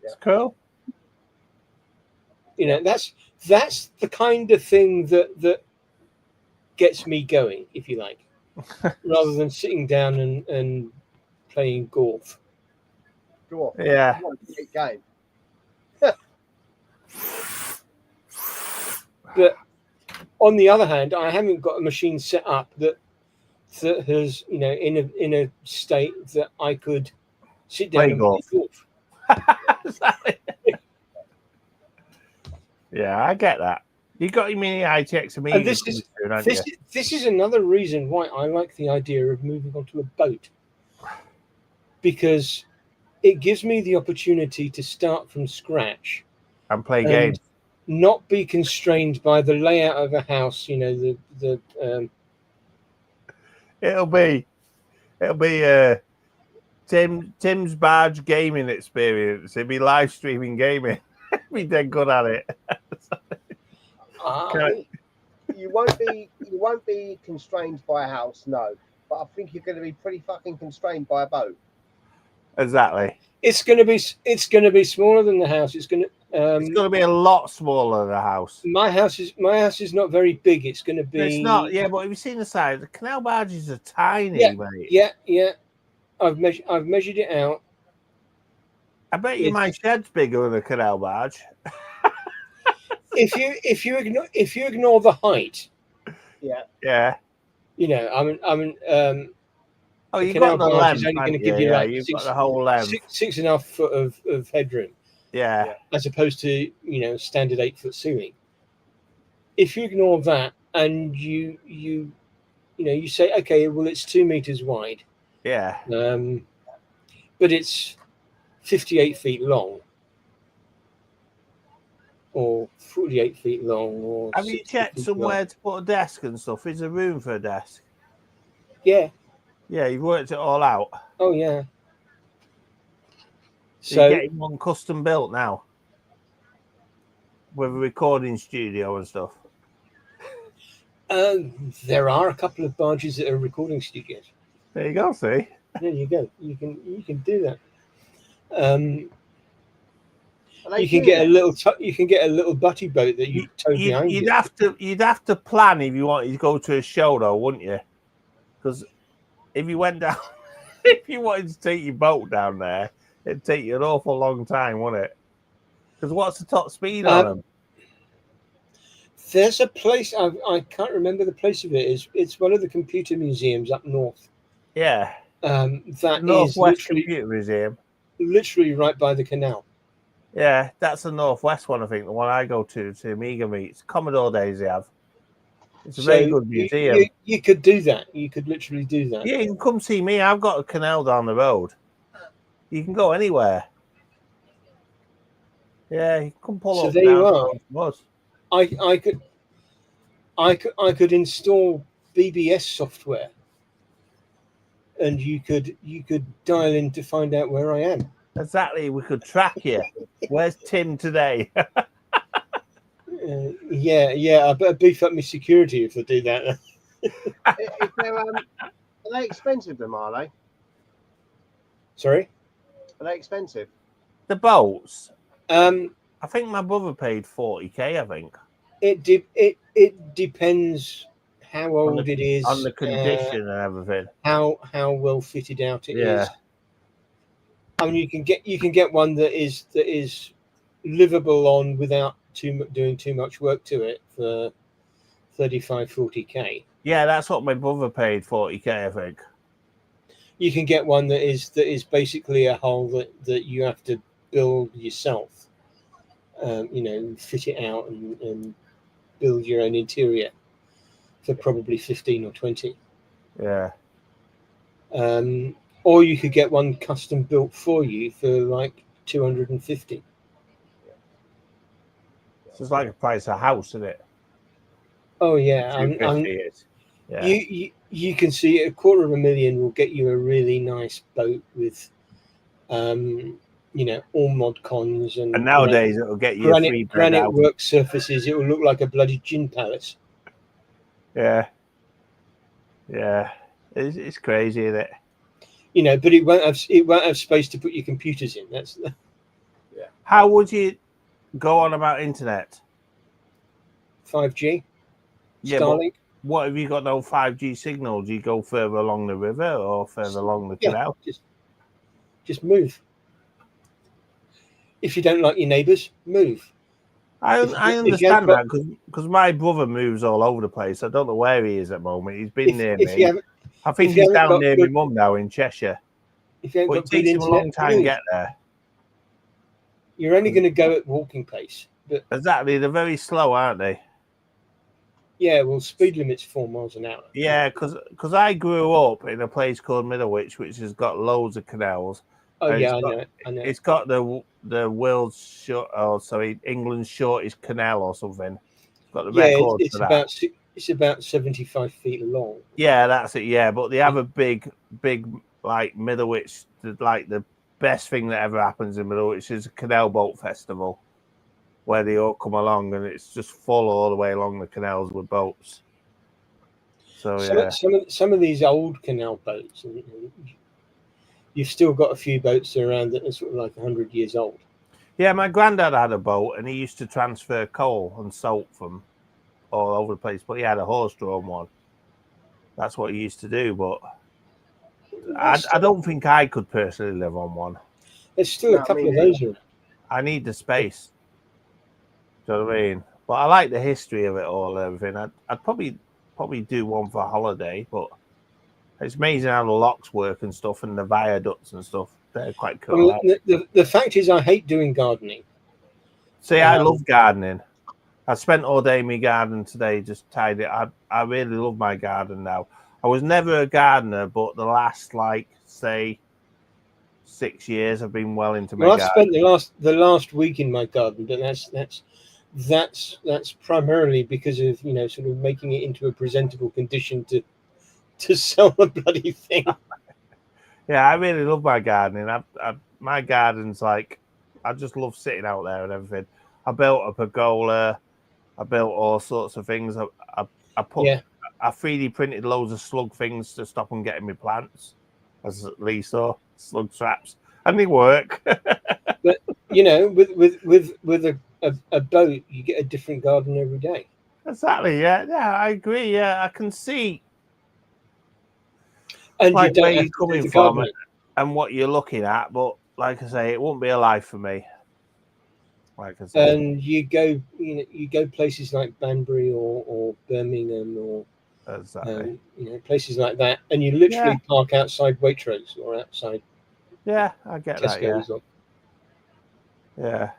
It's cool. You know, that's the kind of thing that gets me going, if you like, rather than sitting down and playing golf. Go on. Yeah. What a great game. But on the other hand, I haven't got a machine set up that has, you know, in a state that I could sit down Play and golf. play golf. Yeah, I get that. You got your mini ITX Amiga. And this is another reason why I like the idea of moving onto a boat, because it gives me the opportunity to start from scratch and play and games. not be constrained by the layout of a house. You know, It'll be Tim's Barge gaming experience. It'll be live streaming gaming. Be dead good at it. You won't be constrained by a house, no. But I think you're going to be pretty fucking constrained by a boat. Exactly. It's going to be smaller than the house. It's going to be a lot smaller than the house. My house is not very big. It's going to be. It's not. Yeah, but have you seen the size? The canal barges are tiny, mate. Yeah. I've measured it out. I bet you my shed's bigger than a canal barge. if you ignore the height. Yeah. You know, oh, you got the length. Is only going to give you like you've got the whole length. 6.5 foot of headroom. Yeah. As opposed to, you know, standard 8 foot ceiling. If you ignore that and you say, okay, well, it's 2 meters wide. Yeah. But it's 58 feet long, or 48 feet long, or. Have you checked somewhere to put a desk and stuff? Is there room for a desk? Yeah. Yeah, you've worked it all out. Oh yeah. So you're getting one custom built now, with a recording studio and stuff. There are a couple of barges that are recording studios. There you go. See. There you go. You can do that. You can get a little butty boat that you tow behind you. You'd have to plan if you wanted to go to a show, though, wouldn't you? Because if you went down, if you wanted to take your boat down there, it'd take you an awful long time, wouldn't it? Because what's the top speed on them? There's a place I can't remember the place of it. It's one of the computer museums up north. Yeah. That Northwest Computer Museum. Literally right by the canal. Yeah, that's the Northwest one, I think. The one I go to Amiga meets. Commodore days they have. It's a very good museum. You could do that. You could literally do that. Yeah, you can come see me. I've got a canal down the road. You can go anywhere. Yeah, you can pull up. So there you are. I could install BBS software and you could dial in to find out where I am. Exactly. We could track you. Where's Tim today? Yeah. I better beef up my security if I do that. If they're, are they expensive, them, are they? Sorry. Are they expensive? The boats. Um, I think my brother paid 40k. I think it depends how old it is, on the condition and everything. how well fitted out it Yeah. is. I mean, you can get one that is livable on without doing too much work to it for 35-40k. Yeah, that's what my brother paid 40k. I think. You can get one that is basically a hull that you have to build yourself. Fit it out and build your own interior for probably 15 or 20. Yeah. Or you could get one custom built for you for like 250. So it's like a price of a house, isn't it? Oh yeah, 250 is. Yeah. You can see $250,000 will get you a really nice boat with, all mod cons And nowadays it'll get you a granite work surfaces. It will look like a bloody gin palace. Yeah. Yeah. It's crazy, isn't it? But it won't have space to put your computers in. Yeah. How would you go on about internet? 5G. Yeah, Starlink. What have you got no 5G signal? Do you go further along the river or further along the canal? Just move. If you don't like your neighbours, move. I understand that because my brother moves all over the place. I don't know where he is at the moment. He's been near me. I think he's down near my mum now in Cheshire. If you haven't got it takes him a long time to get there. You're only going to go at walking pace. But exactly, they're very slow, aren't they? Yeah, well, speed limit's 4 miles an hour. Yeah, because I grew up in a place called Middlewich, which has got loads of canals. Oh yeah, I know. It's got the England's shortest canal or something. It's got the record for that. It's about 75 feet long. Yeah, that's it. Yeah, but they have a big like Middlewich. Like the best thing that ever happens in Middlewich is a canal boat festival, where they all come along and it's just full all the way along the canals with boats. So some of these old canal boats, you've still got a few boats around that are sort of like 100 years old. Yeah, my granddad had a boat and he used to transfer coal and salt from all over the place, but he had a horse-drawn one. That's what he used to do, but I don't think I could personally live on one. There's still a couple of those around. I need the space. Do you know what I mean? But I like the history of it all and everything. I'd probably do one for a holiday, but it's amazing how the locks work and stuff and the viaducts and stuff. They're quite cool. Well, the fact is, I hate doing gardening. See, I love gardening. I spent all day in my garden today, just tied it. I really love my garden now. I was never a gardener, but the last, say, 6 years, I've been well into my garden. I spent the last week in my garden, but that's primarily because of sort of making it into a presentable condition to sell the bloody thing. Yeah, I really love my gardening. My garden's like, I just love sitting out there and everything. I built a pergola. I built all sorts of things. I 3D printed loads of slug things to stop them getting me plants, as Lee saw, slug traps, and they work. But with a boat, you get a different garden every day. Exactly. Yeah, I agree. Yeah, I can see. And like where you're coming from and what you're looking at, but like I say, it won't be a life for me. Like I say, and you go places like Banbury or Birmingham or places like that, and you literally park outside Waitrose or outside. Yeah, I get Tesco's that. Yeah.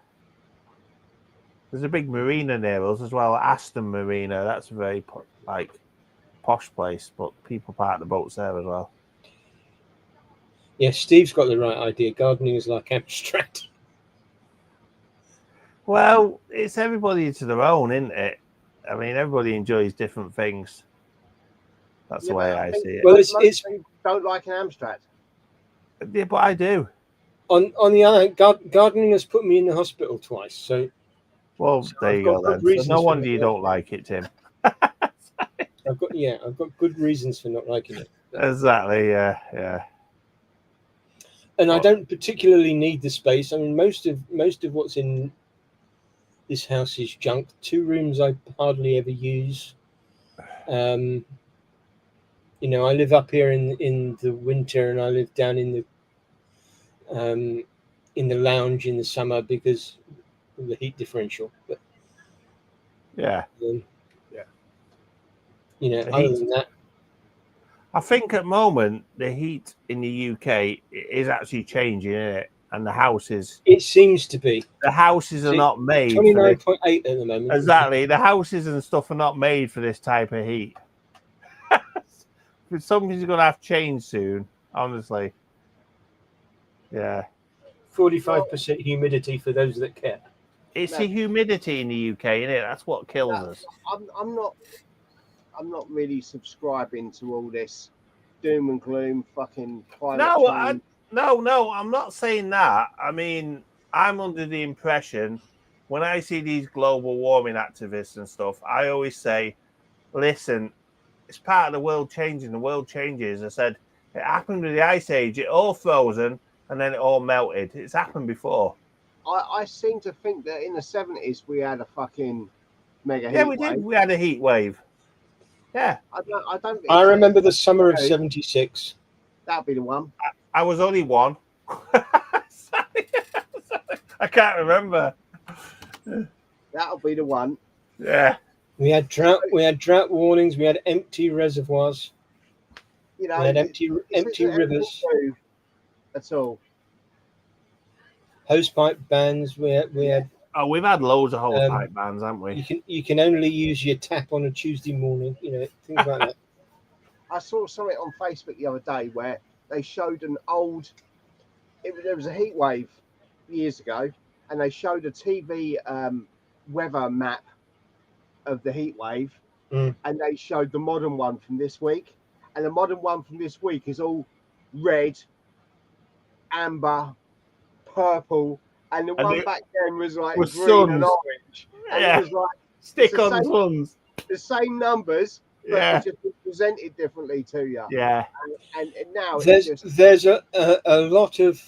There's a big marina near us as well, Aston Marina. That's a very posh place, but people park the boats there as well. Yeah, Steve's got the right idea. Gardening is like abstract. Well, it's everybody to their own, isn't it? I mean, everybody enjoys different things. That's the way I see it. Well, Most it's people don't like an Amstrad. Yeah, but I do. on the other hand, gardening has put me in the hospital twice. So, Well, so there I've you got go good then. So reasons no for wonder not you liking don't like it, Tim. I've got good reasons for not liking it. Exactly. And I Well- don't particularly need the space. I mean, most of what's in this house is junk. 2 rooms I hardly ever use. You know, I live up here in the winter, and I live down in the lounge in the summer because of the heat differential. But Yeah. Yeah. you know, The other heat. than that, I think at the moment the heat in the UK is actually changing, isn't it? And the houses it seems to be are not made for 29.8 at the moment. this. Exactly. The houses and stuff are not made for this type of heat. Something's going to have to change soon, honestly. Yeah. 45% humidity for those that care. It's No. the humidity in the UK, isn't it? That's what kills No, us. I'm not really subscribing to all this doom and gloom fucking climate change. No, I'm not saying that. I mean, I'm under the impression when I see these global warming activists and stuff, I always say, listen, it's part of the world changing. The world changes. I said, it happened with the Ice Age. It all frozen and then it all melted. It's happened before. I seem to think that in the 70s we had a fucking mega Yeah, heat we wave. did. We had a heat wave. Yeah. I don't I remember the summer of Okay. '76. That'd be the one. I was only one. Sorry. I can't remember. That'll be the one. Yeah. We had drought warnings. We had empty reservoirs. You know, We had empty if it's anything rivers. to do at all. Hosepipe bans. We had. Oh, we've had loads of hosepipe bans, haven't we? You can only use your tap on a Tuesday morning. You know, things like that. I saw something on Facebook the other day where they showed an old. There was a heat wave years ago, and they showed a TV weather map of the heat wave, Mm. and they showed the modern one from this week, and the modern one from this week is all red, amber, purple, and the one back then was like with green and suns. orange, and Yeah. it was like Stick the on same- suns. the same numbers, but Yeah. it's just presented differently to you. Yeah. And now There's it's just there's a lot of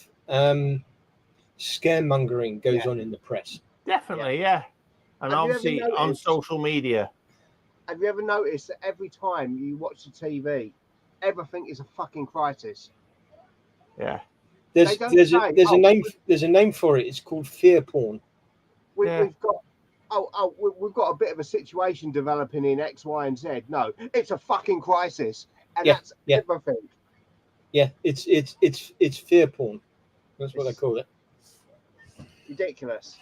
scaremongering goes Yeah. on in the press. Definitely, yeah. And Have you ever obviously on noticed- social media. Have you ever noticed that every time you watch the TV, everything is a fucking crisis? Yeah. There's They don't there's say, a there's a name for it. It's called fear porn. Yeah. We've got we've got a bit of a situation developing in X, Y, and Z. No, it's a fucking crisis, and Yeah, that's yeah. everything. Yeah, it's fear porn. That's what they call it. Ridiculous.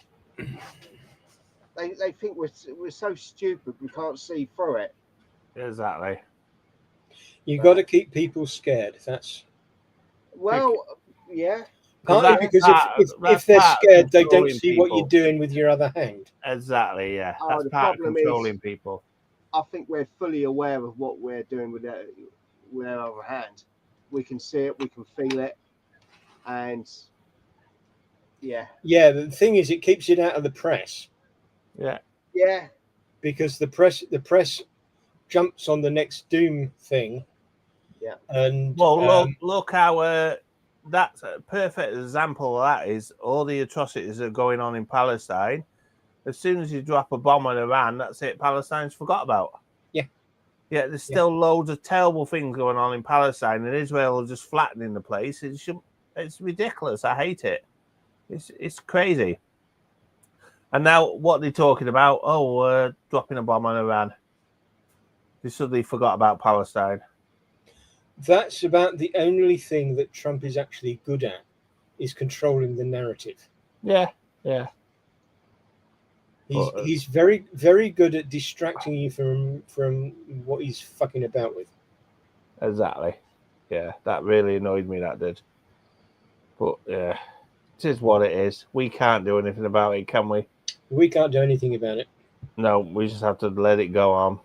They think we're so stupid we can't see through it. Exactly. You got to keep people scared. That's Well, yeah. partly that's because part- if that's they're part of scared, they don't controlling see what people. you're doing with your other hand. Exactly, yeah. Oh, That's the part of problem is- controlling people. I think we're fully aware of what we're doing with our other hand. We can see it, we can feel it, and yeah, Yeah, the thing is, it keeps it out of the press Yeah. yeah, because the press jumps on the next doom thing. Yeah. And Well, look how that's a perfect example of that is all the atrocities that are going on in Palestine. As soon as you drop a bomb on Iran, that's it. Palestine's forgot about. Yeah. Yeah, there's still loads of terrible things going on in Palestine, and Israel is just flattening the place. It's ridiculous. I hate it. It's crazy. And now what they're talking about? Oh, dropping a bomb on Iran. They suddenly forgot about Palestine. that's about the only thing that Trump is actually good at, is controlling the narrative. Yeah. He's very, very good at distracting you from what he's fucking about with. Exactly. Yeah, that really annoyed me, that did. But yeah, it is what it is. We can't do anything about it, can we? We can't do anything about it. No, we just have to let it go on.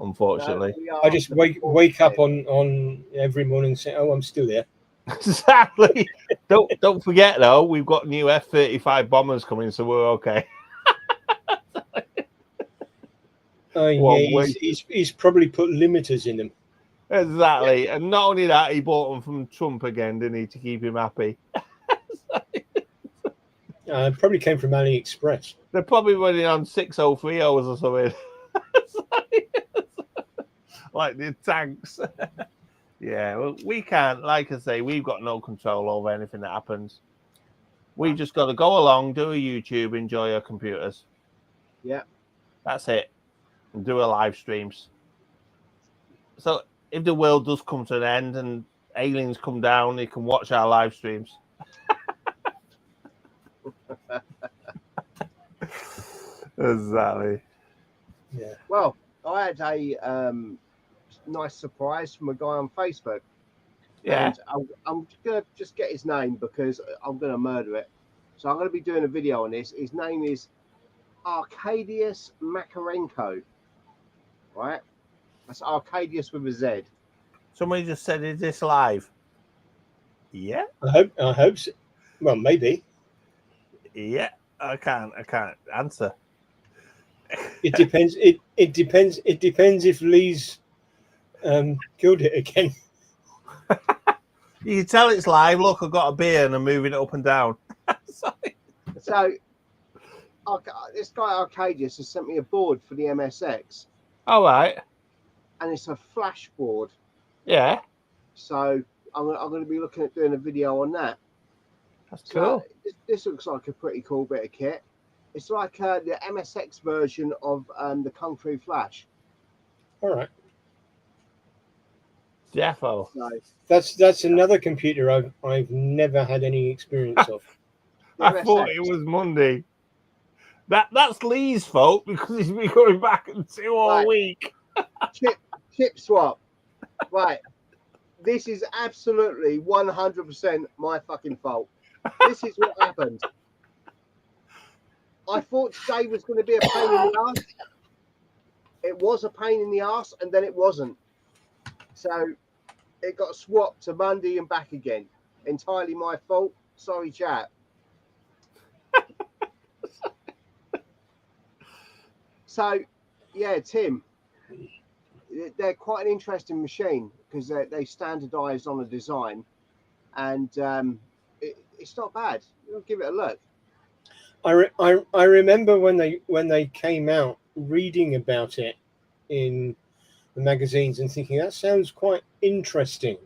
unfortunately. No, I just wake up on every morning and say, "Oh, I'm still there." Exactly. Don't forget though, we've got new F-35 bombers coming, so we're okay. Oh yeah, he's probably put limiters in them. Exactly. And not only that, he bought them from Trump again, didn't he, to keep him happy? Probably came from AliExpress. They're probably running on 6030s or something. Like the tanks. Yeah, well, we can't, like I say, we've got no control over anything that happens. We've just got to go along, do a YouTube, enjoy our computers. Yeah. That's it. And do our live streams. So if the world does come to an end and aliens come down, they can watch our live streams. Exactly. Yeah. Well, I had a nice surprise from a guy on Facebook. Yeah. And I'm going to just get his name because I'm going to murder it. So I'm going to be doing a video on this. His name is Arkadiusz Makarenko. Right? That's Arkadiusz with a Z. Somebody just said, is this live? Yeah. I hope so. Well, maybe. Yeah. I can't answer. It depends. It depends. It depends if Lee's killed it again. You can tell it's live. Look, I've got a beer and I'm moving it up and down. Sorry. So this guy Arcadius has sent me a board for the MSX. All right. And it's a flash board. Yeah. So I'm going to be looking at doing a video on that. That's cool. So this looks like a pretty cool bit of kit. It's like the MSX version of the Kung Fu Flash. All right. Defo. So, that's another computer I've never had any experience of. I thought it was Monday. That's Lee's fault because he's been going back and 2 all week. Chip swap. Right. This is absolutely 100% my fucking fault. This is what happened. I thought today was going to be a pain in the ass. It was a pain in the ass, and then it wasn't. So it got swapped to Monday and back again. Entirely my fault. Sorry, chat. So, yeah, Tim, they're quite an interesting machine because they standardised on a design, and it's not bad. You'll give it a look. I remember when they came out, reading about it in the magazines and thinking that sounds quite interesting.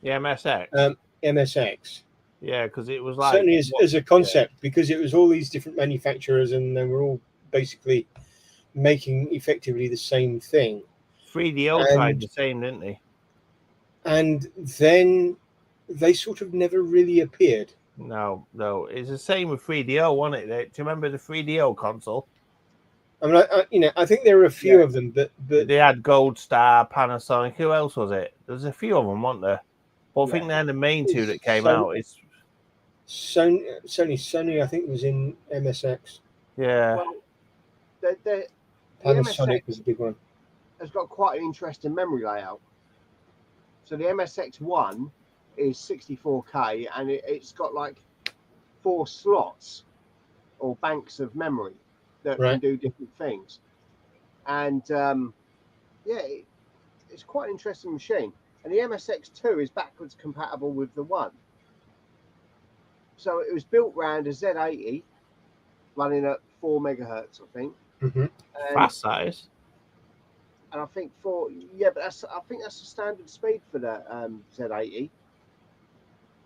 The MSX. MSX. Yeah, because it was like certainly as a concept, because it was all these different manufacturers and they were all basically making effectively the same thing. 3DO tried the same, didn't they? And then they sort of never really appeared. No. It's the same with 3DO, wasn't it? Do you remember the 3DO console? I mean, I think there were a few of them, but they had Gold Star, Panasonic. Who else was it? There's a few of them, weren't there? But I think they're the main two that came out. It's Sony, I think, was in MSX. Yeah. Well, Panasonic was a big one. Has got quite an interesting memory layout. So the MSX1 is 64K, and it's got like 4 slots or banks of memory that can do different things. And it's quite an interesting machine. And the MSX2 is backwards compatible with the 1. So it was built around a Z80 running at 4 megahertz, I think. Mm-hmm. Fast size. And I think but I think that's the standard speed for the Z80.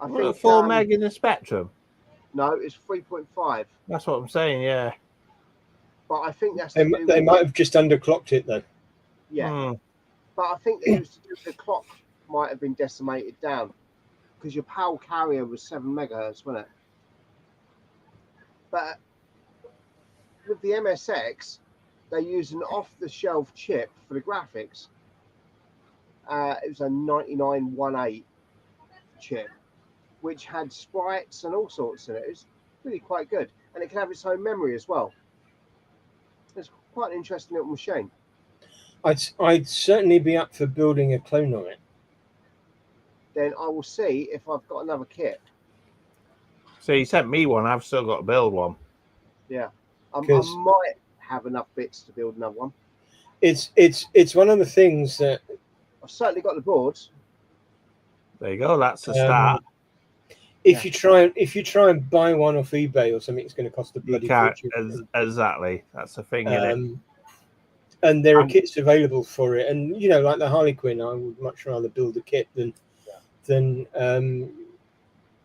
I think 4 meg in the Spectrum. No, it's 3.5. That's what I'm saying. Yeah. But I think that's they might have just underclocked it though. Yeah. But I think it was to do with the clock might have been decimated down because your PAL carrier was 7 megahertz, wasn't it? But with the MSX, they used an off-the-shelf chip for the graphics. It was a 9918 chip, which had sprites and all sorts in it. It was really quite good. And it can have its own memory as well. It's quite an interesting little machine. I'd certainly be up for building a clone on it. Then I will see if I've got another kit. So you sent me one. I've still got to build one. Yeah, I 'Cause- might have enough bits to build another one. It's one of the things that I've certainly got the boards. There you go. That's the start. if you try and buy one off eBay or something, it's going to cost a You bloody can't. fortune. Exactly. That's the thing, isn't it? And there are kits available for it, and you know, like the Harley Quinn, I would much rather build a kit than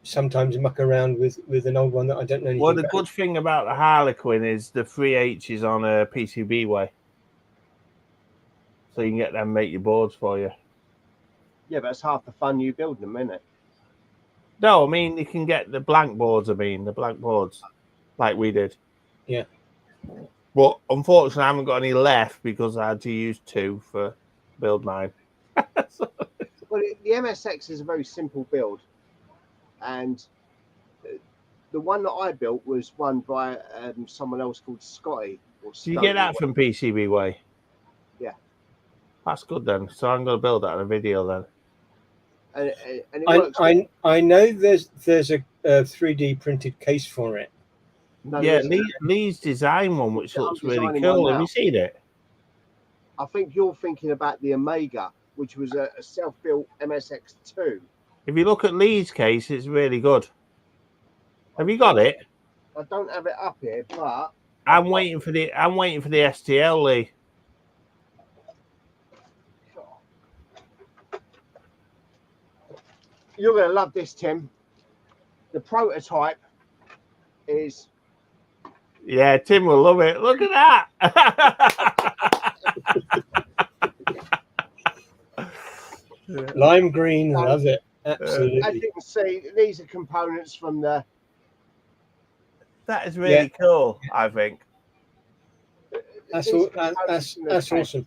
sometimes muck around with an old one that I don't know anything Well, the about. good thing about the Harlequin is the 3H on a PCB way. So you can get them make your boards for you. Yeah, but it's half the fun you building them, isn't it? No, I mean, you can get the blank boards, the blank boards, like we did. Yeah. But unfortunately, I haven't got any left because I had to use 2 for build mine. Well, the MSX is a very simple build. And the one that I built was one by someone else called Scotty. Do you get that from PCB way? Yeah. That's good then. So I'm going to build that in a video then. And it works. I know there's a 3D printed case for it. No, Yeah, Lee's design one, which looks really cool. Have you seen it? I think you're thinking about the Omega, which was a self-built MSX2. If you look at Lee's case, it's really good. Have you got it? I don't have it up here, but I'm waiting for the STL, Lee. You're going to love this, Tim. The prototype is... Yeah, Tim will love it. Look at that. Lime green, love it. Absolutely. As you can see, these are components from the... That is really cool, I think. That's awesome.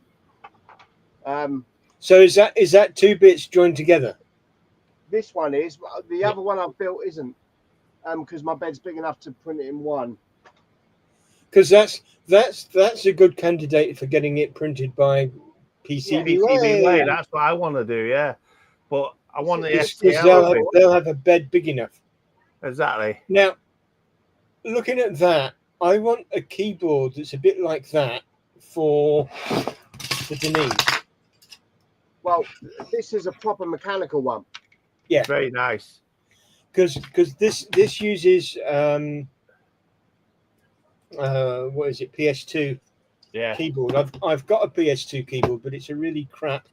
So is that 2 bits joined together? This one is. The other one I've built isn't, because my bed's big enough to print it in one. Because that's a good candidate for getting it printed by PCB way. That's what I want to do, yeah. But I want the STL. They'll have a bed big enough. Exactly. Now, looking at that, I want a keyboard that's a bit like that for the Denise. Well, this is a proper mechanical one. Yeah, very nice. Because this uses what is it, PS2 keyboard. I've got a PS2 keyboard, but it's a really crap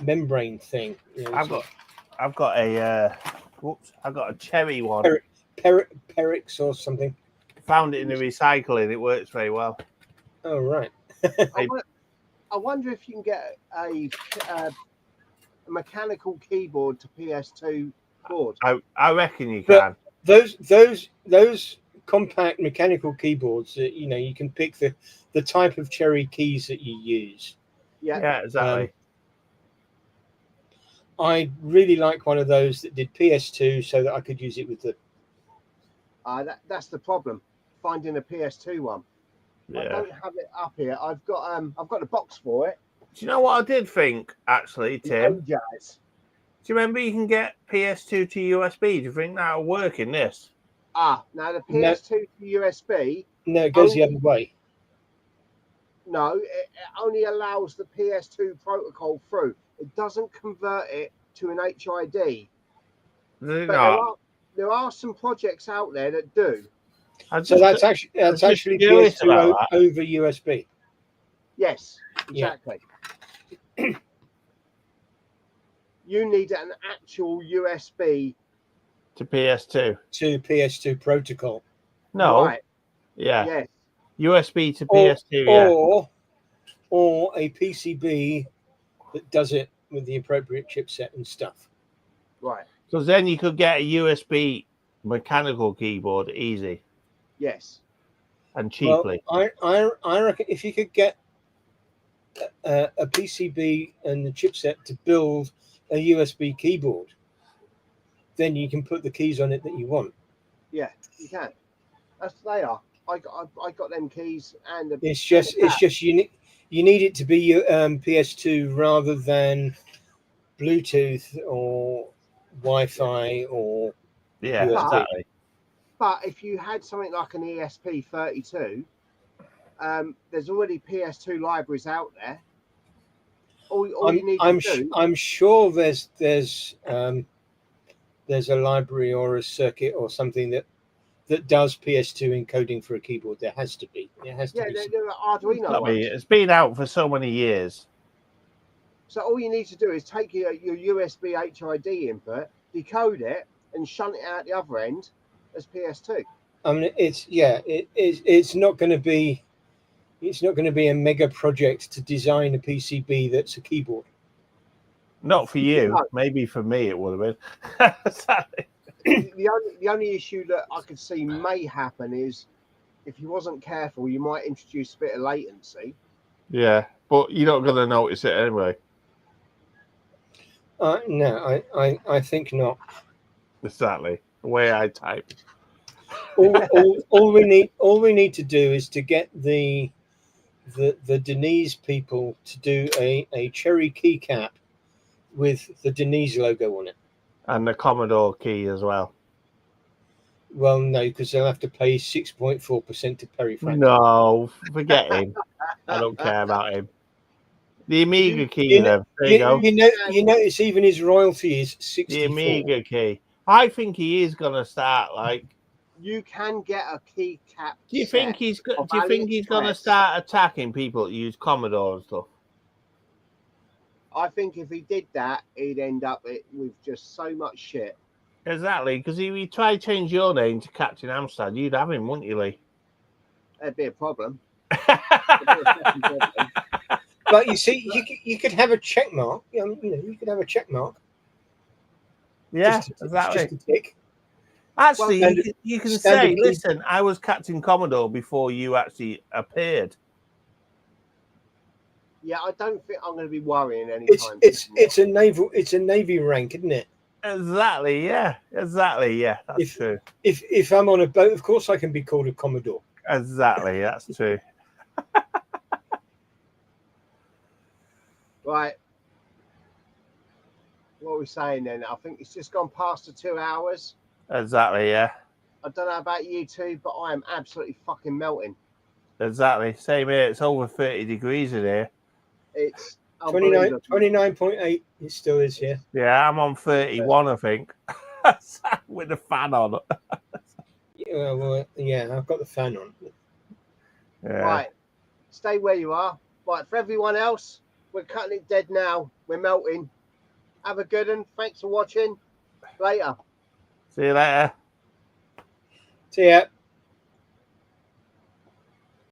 membrane thing. You know, I've got a cherry one. Perix or something. Found it in the recycling. It works very well. Oh right. I wonder if you can get a mechanical keyboard to PS2 board. I reckon you can. Those compact mechanical keyboards, you know, you can pick the type of cherry keys that you use. Yeah, exactly. I really like one of those that did PS2 so that I could use it with the... that's the problem, finding a PS2 one. Yeah. I don't have it up here. I've got the box for it. Do you know what I did think, actually, Tim? Do you remember you can get PS2 to USB? Do you think that'll work in this? Now the PS2 to USB... No, it goes the other way. No, it only allows the PS2 protocol through. It doesn't convert it to an HID. But there are some projects out there that do. So that's actually PS2 over USB. Yes, exactly. Yeah. You need an actual USB to PS2. To PS2 protocol. No. Right. Yeah. Yes. USB to PS2. Or a PCB that does it with the appropriate chipset and stuff. Right. Because then you could get a USB mechanical keyboard easy. Yes. And cheaply. Well, I reckon if you could get a PCB and the chipset to build a USB keyboard, then you can put the keys on it that you want. Yeah, you can. They are. I got them keys and it's just you You need it to be PS2 rather than Bluetooth or Wi-Fi or Yeah, USB. exactly. But if you had something like an ESP32, there's already PS2 libraries out there. All you need to do. I'm sure there's a library or a circuit or something that does PS2 encoding for a keyboard. There has to be. There has to Yeah, be. they're Arduino I mean, ones. it's been out for so many years. So all you need to do is take your USB HID input, decode it, and shunt it out the other end as PS2. I mean, it's not going to be a mega project to design a PCB that's a keyboard. Not for you. No. Maybe for me it would have been. Sadly. The only issue that I could see may happen is if you wasn't careful, you might introduce a bit of latency. Yeah, but you're not going to notice it anyway. No, I think not. Exactly. The way I type. All we need to do is to get the Denise people to do a cherry keycap with the Denise logo on it. And the Commodore key as well. Well, no, because they'll have to pay 6.4% to Perry Franklin. No, forget him. I don't care about him. The Amiga key, then. There you go. You notice even his royalty is 64. The Amiga key. I think he is going to start like. You can get a keycap. Do you think he's going to start attacking people that use Commodore and stuff? I think if he did that, he'd end up with just so much shit. Exactly, because if he tried to change your name to Captain Amstrad, you'd have him, wouldn't you, Lee? That'd be a problem. But you see, you could have a check mark. You could have a check mark. Yeah, exactly. Just a tick. Actually, you can say, listen, I was Captain Commodore before you actually appeared. Yeah, I don't think I'm going to be worrying anytime. It's a navy rank, isn't it? Exactly. Yeah. That's true. If I'm on a boat, of course I can be called a Commodore. Exactly. That's true. Right. What are we saying then? I think it's just gone past the 2 hours. Exactly. Yeah. I don't know about you two, but I am absolutely fucking melting. Exactly. Same here. It's over 30 degrees in here. It's 29.8. It still is here. Yeah, I'm on 31, I think, with the fan on. Yeah, I've got the fan on. Yeah. Right. Stay where you are. Right. For everyone else, we're cutting it dead now. We're melting. Have a good one. Thanks for watching. Later. See you later. See ya.